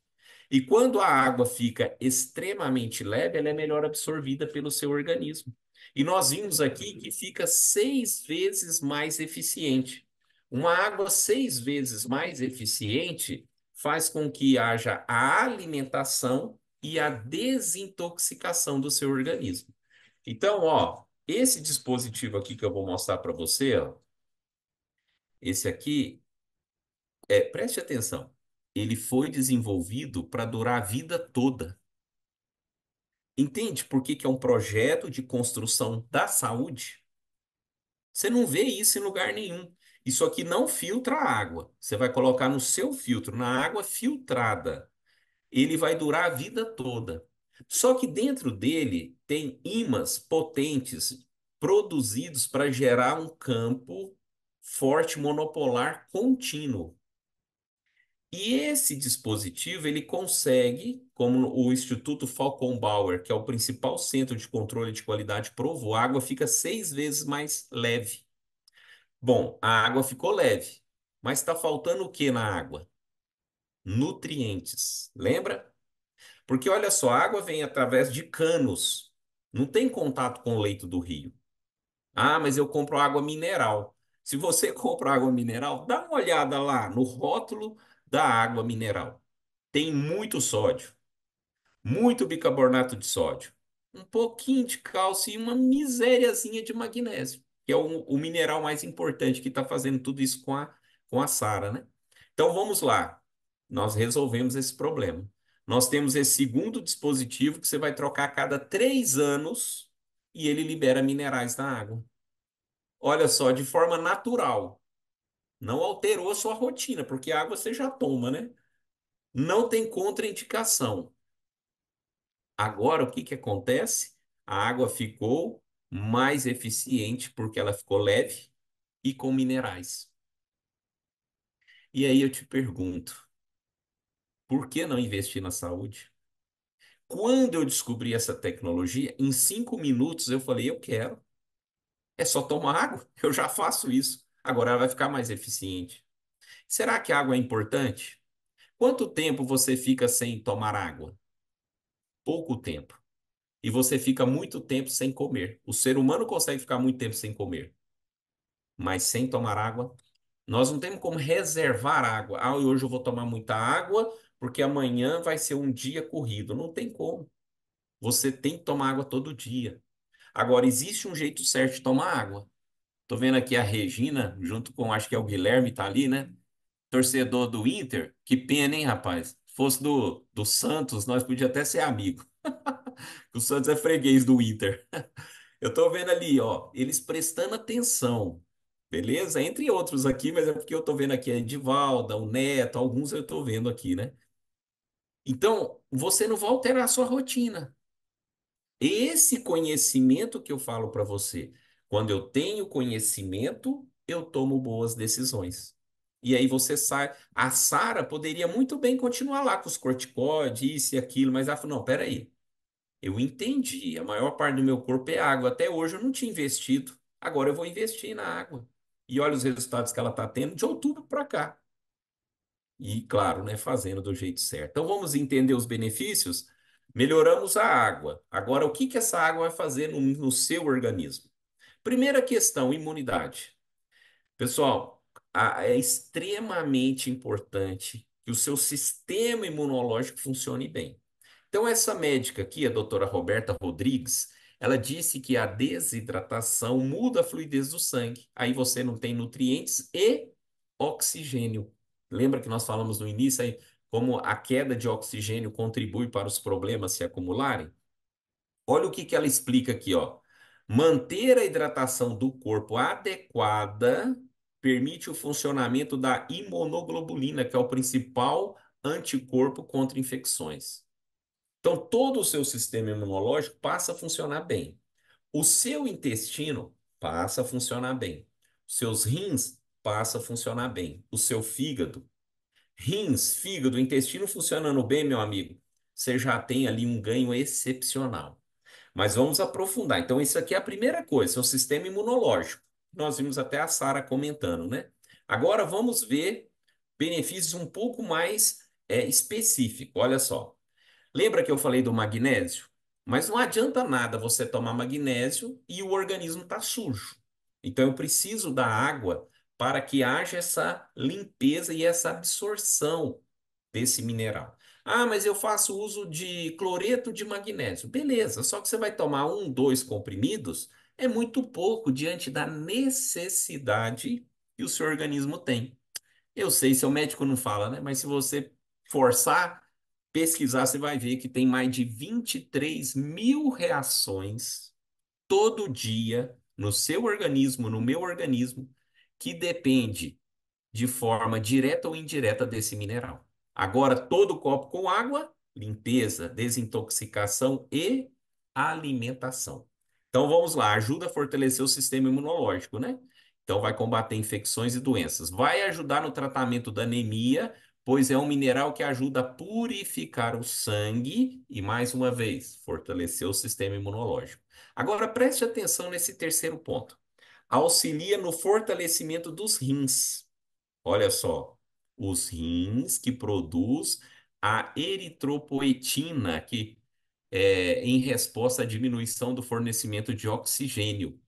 E quando a água fica extremamente leve, ela é melhor absorvida pelo seu organismo. E nós vimos aqui que fica 6 vezes mais eficiente. Uma água 6 vezes mais eficiente faz com que haja a alimentação e a desintoxicação do seu organismo. Então, ó, esse dispositivo aqui que eu vou mostrar para você, ó, esse aqui, preste atenção, ele foi desenvolvido para durar a vida toda. Entende por que que é um projeto de construção da saúde? Você não vê isso em lugar nenhum. Isso aqui não filtra a água. Você vai colocar no seu filtro, na água filtrada. Ele vai durar a vida toda. Só que dentro dele tem ímãs potentes produzidos para gerar um campo forte monopolar contínuo. E esse dispositivo ele consegue, como o Instituto Falcon Bauer, que é o principal centro de controle de qualidade, provou, a água fica 6 vezes mais leve. Bom, a água ficou leve, mas está faltando o que na água? Nutrientes. Lembra? Porque olha só, a água vem através de canos, não tem contato com o leito do rio. Ah, mas eu compro água mineral. Se você compra água mineral, dá uma olhada lá no rótulo da água mineral. Tem muito sódio, muito bicarbonato de sódio, um pouquinho de cálcio e uma misériazinha de magnésio, que é o mineral mais importante que está fazendo tudo isso com a Sara, né? Então vamos lá. Nós resolvemos esse problema. Nós temos esse segundo dispositivo que você vai trocar a cada 3 anos e ele libera minerais na água. Olha só, de forma natural. Não alterou a sua rotina, porque a água você já toma, né? Não tem contraindicação. Agora, o que que acontece? A água ficou mais eficiente porque ela ficou leve e com minerais. E aí eu te pergunto, por que não investir na saúde? Quando eu descobri essa tecnologia, em 5 minutos eu falei, eu quero. É só tomar água, eu já faço isso. Agora ela vai ficar mais eficiente. Será que a água é importante? Quanto tempo você fica sem tomar água? Pouco tempo. E você fica muito tempo sem comer. O ser humano consegue ficar muito tempo sem comer, mas sem tomar água, nós não temos como reservar água. Ah, hoje eu vou tomar muita água porque amanhã vai ser um dia corrido. Não tem como. Você tem que tomar água todo dia. Agora, existe um jeito certo de tomar água. Tô vendo aqui a Regina, junto com, acho que é o Guilherme, tá ali, né? Torcedor do Inter. Que pena, hein, rapaz? Se fosse do Santos, nós podíamos até ser amigo. O Santos é freguês do Inter. Eu tô vendo ali, ó, eles prestando atenção, beleza? Entre outros aqui, mas é porque eu tô vendo aqui a Edivalda, o Neto, alguns eu tô vendo aqui, né? Então, você não vai alterar a sua rotina. Esse conhecimento que eu falo para você, quando eu tenho conhecimento, eu tomo boas decisões. E aí você sai. A Sara poderia muito bem continuar lá com os corticóides, isso e aquilo, mas ela falou: não, peraí. Eu entendi. A maior parte do meu corpo é água. Até hoje eu não tinha investido. Agora eu vou investir na água. E olha os resultados que ela está tendo de outubro para cá. E, claro, né, fazendo do jeito certo. Então vamos entender os benefícios? Melhoramos a água. Agora, o que que essa água vai fazer no seu organismo? Primeira questão, imunidade. Pessoal, é extremamente importante que o seu sistema imunológico funcione bem. Então, essa médica aqui, a doutora Roberta Rodrigues, ela disse que a desidratação muda a fluidez do sangue. Aí você não tem nutrientes e oxigênio. Lembra que nós falamos no início aí como a queda de oxigênio contribui para os problemas se acumularem? Olha o que que ela explica aqui, ó. Manter a hidratação do corpo adequada permite o funcionamento da imunoglobulina, que é o principal anticorpo contra infecções. Então, todo o seu sistema imunológico passa a funcionar bem. O seu intestino passa a funcionar bem. Os seus rins passa a funcionar bem. O seu fígado, rins, fígado, intestino funcionando bem, meu amigo, você já tem ali um ganho excepcional. Mas vamos aprofundar. Então, isso aqui é a primeira coisa, é o sistema imunológico. Nós vimos até a Sara comentando, né? Agora vamos ver benefícios um pouco mais específicos. Olha só. Lembra que eu falei do magnésio? Mas não adianta nada você tomar magnésio e o organismo está sujo. Então eu preciso da água para que haja essa limpeza e essa absorção desse mineral. Ah, mas eu faço uso de cloreto de magnésio. Beleza, só que você vai tomar um, dois comprimidos, é muito pouco diante da necessidade que o seu organismo tem. Eu sei, seu médico não fala, né? Mas se você forçar, pesquisar, você vai ver que tem mais de 23 mil reações todo dia no seu organismo, no meu organismo, que depende de forma direta ou indireta desse mineral. Agora, todo copo com água, limpeza, desintoxicação e alimentação. Então, vamos lá, ajuda a fortalecer o sistema imunológico, né? Então, vai combater infecções e doenças. Vai ajudar no tratamento da anemia, pois é um mineral que ajuda a purificar o sangue e, mais uma vez, fortalecer o sistema imunológico. Agora, preste atenção nesse terceiro ponto. Auxilia no fortalecimento dos rins. Olha só, os rins que produz a eritropoetina, que é em resposta à diminuição do fornecimento de oxigênio.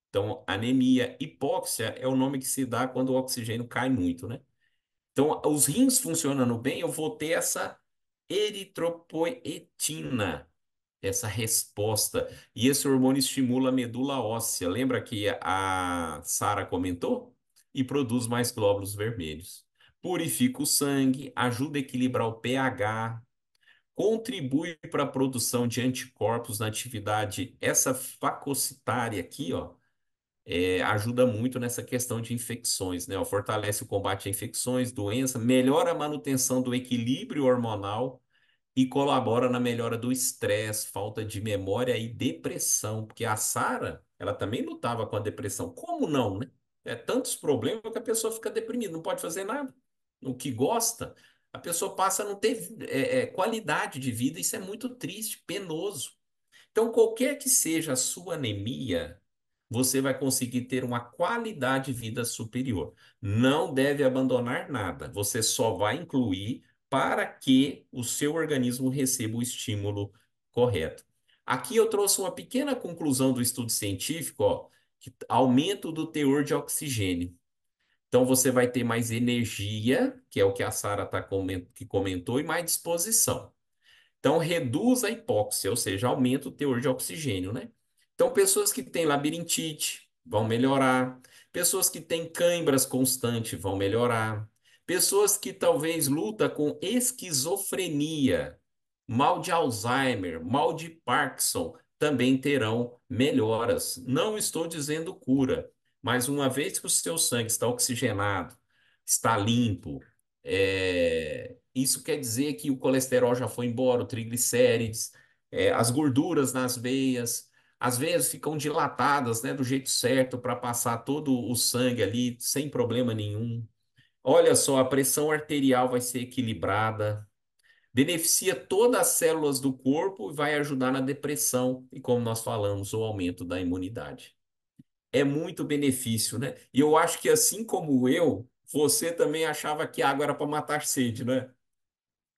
Então, anemia, hipóxia é o nome que se dá quando o oxigênio cai muito, né? Então, os rins funcionando bem, eu vou ter essa eritropoetina, essa resposta. E esse hormônio estimula a medula óssea. Lembra que a Sara comentou? E produz mais glóbulos vermelhos. Purifica o sangue, ajuda a equilibrar o pH, contribui para a produção de anticorpos na atividade. Essa fagocitária aqui, ó, ajuda muito nessa questão de infecções, né? Ó, fortalece o combate a infecções, doenças, melhora a manutenção do equilíbrio hormonal e colabora na melhora do estresse, falta de memória e depressão, porque a Sara, ela também lutava com a depressão. Como não, né? É tantos problemas que a pessoa fica deprimida, não pode fazer nada. O que gosta, a pessoa passa a não ter qualidade de vida, isso é muito triste, penoso. Então, qualquer que seja a sua anemia, você vai conseguir ter uma qualidade de vida superior. Não deve abandonar nada, você só vai incluir para que o seu organismo receba o estímulo correto. Aqui eu trouxe uma pequena conclusão do estudo científico, ó, que aumento do teor de oxigênio. Então você vai ter mais energia, que é o que a Sara que comentou, e mais disposição. Então, reduz a hipóxia, ou seja, aumenta o teor de oxigênio, né? Então, pessoas que têm labirintite vão melhorar. Pessoas que têm câimbras constantes vão melhorar. Pessoas que talvez lutam com esquizofrenia, mal de Alzheimer, mal de Parkinson, também terão melhoras. Não estou dizendo cura, mas uma vez que o seu sangue está oxigenado, está limpo, isso quer dizer que o colesterol já foi embora, o triglicérides, as gorduras nas veias. As veias ficam dilatadas, né, do jeito certo para passar todo o sangue ali sem problema nenhum. Olha só, a pressão arterial vai ser equilibrada, beneficia todas as células do corpo e vai ajudar na depressão e, como nós falamos, o aumento da imunidade. É muito benefício, né? E eu acho que assim como eu, você também achava que água era para matar sede, né?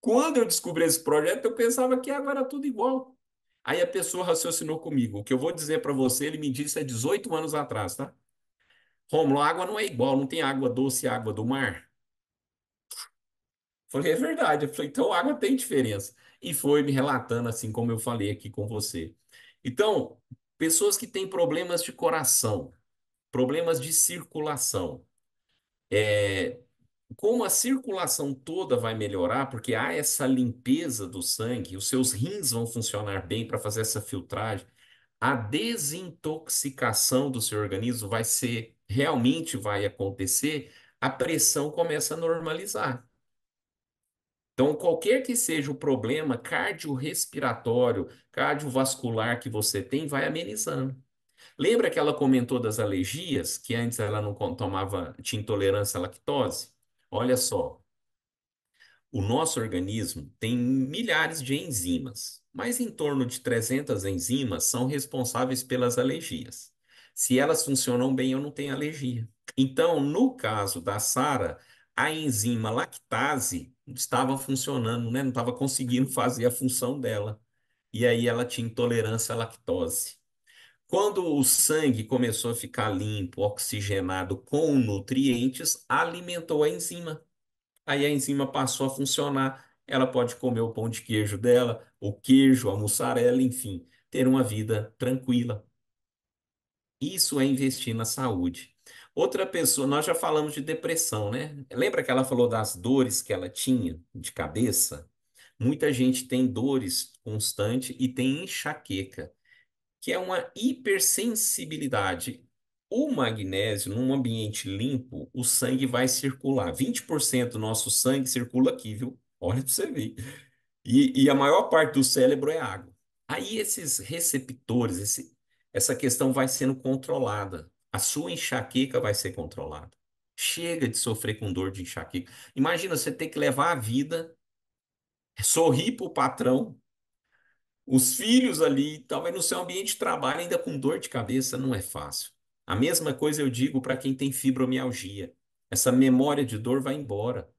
Quando eu descobri esse projeto, eu pensava que água era tudo igual. Aí a pessoa raciocinou comigo. O que eu vou dizer para você, ele me disse há 18 anos atrás, tá? Rômulo, a água não é igual, não tem água doce e água do mar. Falei, é verdade. Eu falei, então a água tem diferença. E foi me relatando assim como eu falei aqui com você. Então, pessoas que têm problemas de coração, problemas de circulação, como a circulação toda vai melhorar, porque há essa limpeza do sangue, os seus rins vão funcionar bem para fazer essa filtragem, a desintoxicação do seu organismo vai ser, realmente vai acontecer, a pressão começa a normalizar. Então, qualquer que seja o problema cardiorrespiratório, cardiovascular que você tem, vai amenizando. Lembra que ela comentou das alergias, que antes ela não tomava, tinha intolerância à lactose? Olha só. O nosso organismo tem milhares de enzimas, mas em torno de 300 enzimas são responsáveis pelas alergias. Se elas funcionam bem, eu não tenho alergia. Então, no caso da Sara, a enzima lactase estava funcionando, né? Não estava conseguindo fazer a função dela. E aí ela tinha intolerância à lactose. Quando o sangue começou a ficar limpo, oxigenado com nutrientes, alimentou a enzima. Aí a enzima passou a funcionar. Ela pode comer o pão de queijo dela, o queijo, a mussarela, enfim, ter uma vida tranquila. Isso é investir na saúde. Outra pessoa, nós já falamos de depressão, né? Lembra que ela falou das dores que ela tinha de cabeça? Muita gente tem dores constantes e tem enxaqueca, que é uma hipersensibilidade. O magnésio, num ambiente limpo, o sangue vai circular. 20% do nosso sangue circula aqui, viu? Olha para você ver. E a maior parte do cérebro é água. Aí esses receptores, essa questão vai sendo controlada. A sua enxaqueca vai ser controlada. Chega de sofrer com dor de enxaqueca. Imagina você ter que levar a vida, sorrir para o patrão, os filhos ali, talvez no seu ambiente de trabalho, ainda com dor de cabeça, não é fácil. A mesma coisa eu digo para quem tem fibromialgia. Essa memória de dor vai embora.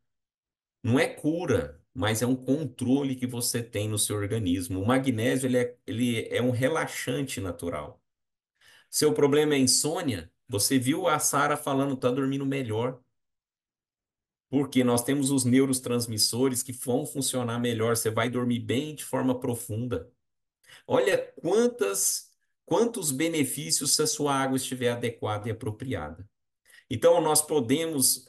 Não é cura, mas é um controle que você tem no seu organismo. O magnésio, ele é um relaxante natural. Seu problema é insônia? Você viu a Sara falando, está dormindo melhor. Porque nós temos os neurotransmissores que vão funcionar melhor. Você vai dormir bem de forma profunda. Olha quantos benefícios se a sua água estiver adequada e apropriada. Então, nós podemos.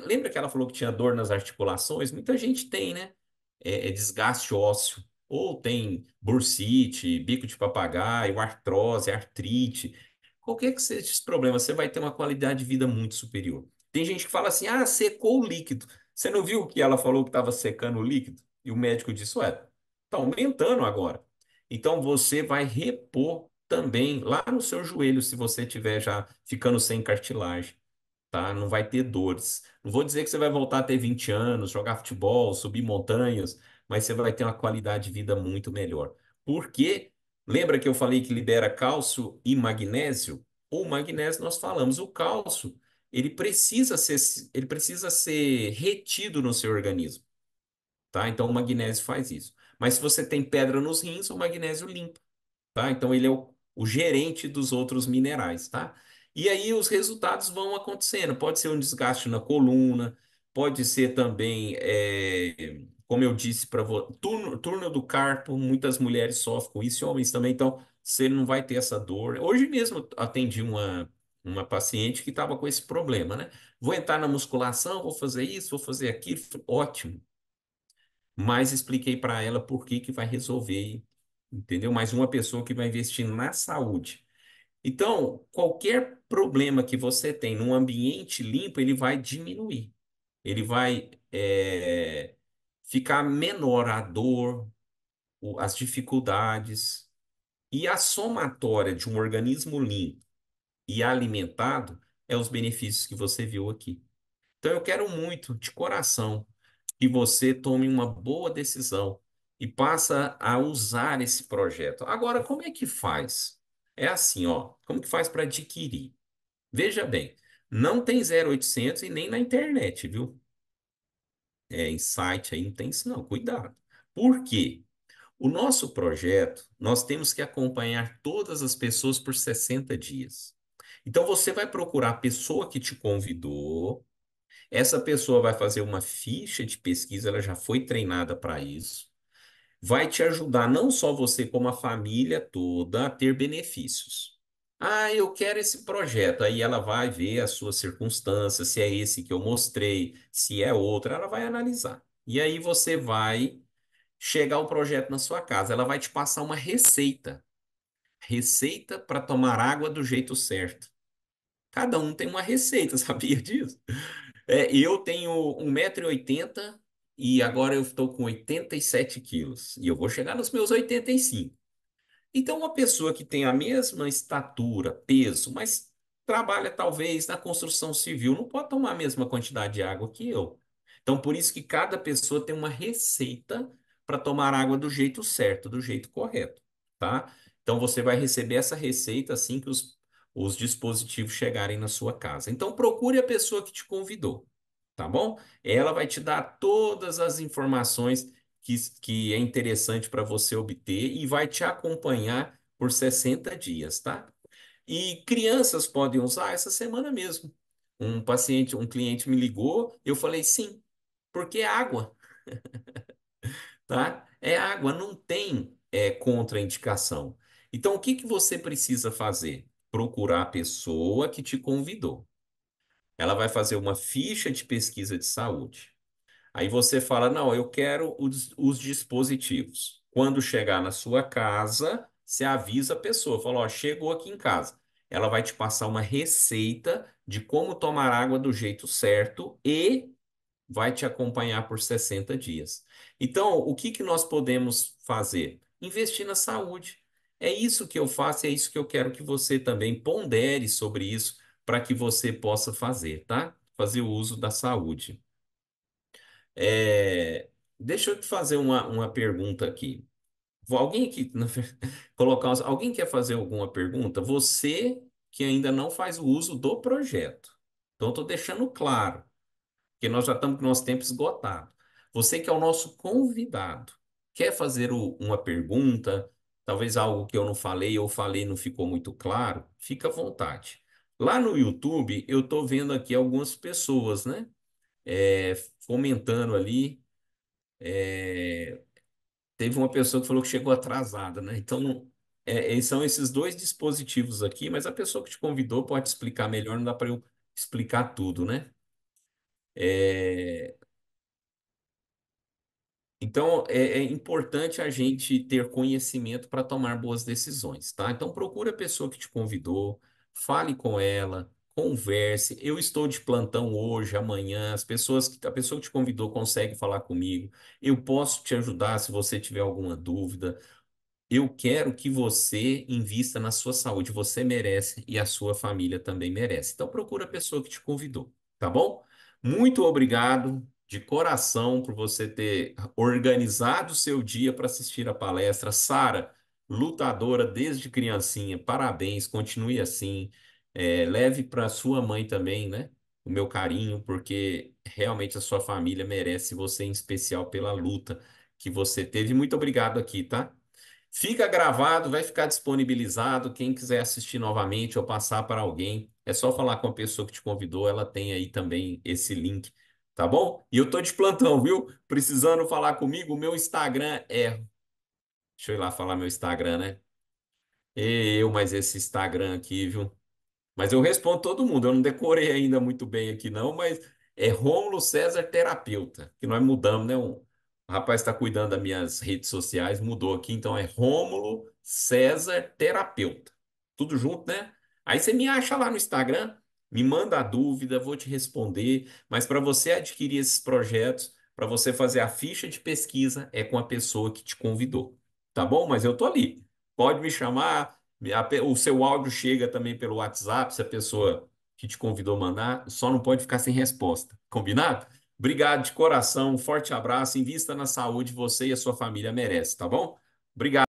Lembra que ela falou que tinha dor nas articulações? Muita gente tem, né? É desgaste ósseo. Ou tem bursite, bico de papagaio, artrose, artrite. Qualquer que seja esse problema, você vai ter uma qualidade de vida muito superior. Tem gente que fala assim: ah, secou o líquido. Você não viu que ela falou que estava secando o líquido? E o médico disse: ué, está aumentando agora. Então, você vai repor também lá no seu joelho, se você estiver já ficando sem cartilagem, tá? Não vai ter dores. Não vou dizer que você vai voltar a ter 20 anos, jogar futebol, subir montanhas, mas você vai ter uma qualidade de vida muito melhor. Porque lembra que eu falei que libera cálcio e magnésio? O magnésio nós falamos, o cálcio, ele precisa ser retido no seu organismo, tá? Então o magnésio faz isso. Mas se você tem pedra nos rins, o magnésio limpa, tá? Então ele é o gerente dos outros minerais, tá? E aí os resultados vão acontecendo. Pode ser um desgaste na coluna, pode ser também, como eu disse para você, túnel do carpo, muitas mulheres sofrem com isso, e homens também, então você não vai ter essa dor. Hoje mesmo eu atendi uma paciente que estava com esse problema, né? Vou entrar na musculação, vou fazer isso, vou fazer aquilo. Ótimo, mas expliquei para ela por que que vai resolver, entendeu? Mais uma pessoa que vai investir na saúde. Então, qualquer problema que você tem num ambiente limpo, ele vai diminuir. Ele vai ficar menor a dor, as dificuldades. E a somatória de um organismo limpo e alimentado é os benefícios que você viu aqui. Então, eu quero muito, de coração, que você tome uma boa decisão e passa a usar esse projeto. Agora, como é que faz? É assim, ó, como que faz para adquirir? Veja bem, não tem 0800 e nem na internet, viu? Em site aí não tem isso não, cuidado. Por quê? O nosso projeto, nós temos que acompanhar todas as pessoas por 60 dias. Então você vai procurar a pessoa que te convidou, essa pessoa vai fazer uma ficha de pesquisa, ela já foi treinada para isso. Vai te ajudar não só você, como a família toda, a ter benefícios. Ah, eu quero esse projeto. Aí ela vai ver as suas circunstâncias, se é esse que eu mostrei, se é outro, ela vai analisar. E aí você vai chegar o projeto na sua casa. Ela vai te passar uma receita. Receita para tomar água do jeito certo. Cada um tem uma receita, sabia disso? Eu tenho 1,80 m e agora eu estou com 87 quilos. E eu vou chegar nos meus 85. Então, uma pessoa que tem a mesma estatura, peso, mas trabalha talvez na construção civil, não pode tomar a mesma quantidade de água que eu. Então, por isso que cada pessoa tem uma receita para tomar água do jeito certo, do jeito correto, tá? Então, você vai receber essa receita assim que os dispositivos chegarem na sua casa. Então, procure a pessoa que te convidou, tá bom? Ela vai te dar todas as informações que é interessante para você obter e vai te acompanhar por 60 dias, tá? E crianças podem usar essa semana mesmo. Um cliente me ligou, eu falei sim, porque é água, tá? É água, não tem contraindicação. Então, o que que você precisa fazer? Procurar a pessoa que te convidou. Ela vai fazer uma ficha de pesquisa de saúde. Aí você fala: não, eu quero os dispositivos. Quando chegar na sua casa, você avisa a pessoa, fala: ó, chegou aqui em casa. Ela vai te passar uma receita de como tomar água do jeito certo e vai te acompanhar por 60 dias. Então, o que que nós podemos fazer? Investir na saúde. É isso que eu faço, é isso que eu quero que você também pondere sobre isso para que você possa fazer, tá? Fazer o uso da saúde. É, deixa eu te fazer uma pergunta aqui. Alguém aqui alguém quer fazer alguma pergunta? Você que ainda não faz o uso do projeto. Então, estou deixando claro, que nós já estamos com o nosso tempo esgotado. Você que é o nosso convidado, quer fazer uma pergunta, talvez algo que eu não falei ou falei e não ficou muito claro, fica à vontade. Lá no YouTube, eu estou vendo aqui algumas pessoas, né? É, comentando ali. É, teve uma pessoa que falou que chegou atrasada, né? Então, são esses dois dispositivos aqui, mas a pessoa que te convidou pode explicar melhor, não dá para eu explicar tudo, né? É, então, é importante a gente ter conhecimento para tomar boas decisões, tá? Então, procure a pessoa que te convidou, fale com ela, converse. Eu estou de plantão hoje, amanhã, a pessoa que te convidou consegue falar comigo. Eu posso te ajudar se você tiver alguma dúvida. Eu quero que você invista na sua saúde. Você merece e a sua família também merece. Então, procura a pessoa que te convidou, tá bom? Muito obrigado de coração por você ter organizado o seu dia para assistir a palestra. Sara, lutadora desde criancinha, parabéns, continue assim. Leve para sua mãe também, né? O meu carinho, porque realmente a sua família merece você, em especial pela luta que você teve. Muito obrigado aqui, tá? Fica gravado, vai ficar disponibilizado. Quem quiser assistir novamente ou passar para alguém, é só falar com a pessoa que te convidou, ela tem aí também esse link, tá bom? E eu tô de plantão, viu? Precisando falar comigo, o meu Instagram é. Deixa eu ir lá falar meu Instagram, né? Mas esse Instagram aqui, viu? Mas eu respondo todo mundo. Eu não decorei ainda muito bem aqui, não, mas é Rômulo César Terapeuta, que nós mudamos, né? O rapaz está cuidando das minhas redes sociais, mudou aqui, então é Rômulo César Terapeuta. Tudo junto, né? Aí você me acha lá no Instagram, me manda a dúvida, vou te responder. Mas para você adquirir esses projetos, para você fazer a ficha de pesquisa, é com a pessoa que te convidou. Tá bom? Mas eu tô ali. Pode me chamar. O seu áudio chega também pelo WhatsApp, se a pessoa que te convidou mandar, só não pode ficar sem resposta. Combinado? Obrigado de coração, um forte abraço, invista na saúde, você e a sua família merecem, tá bom? Obrigado.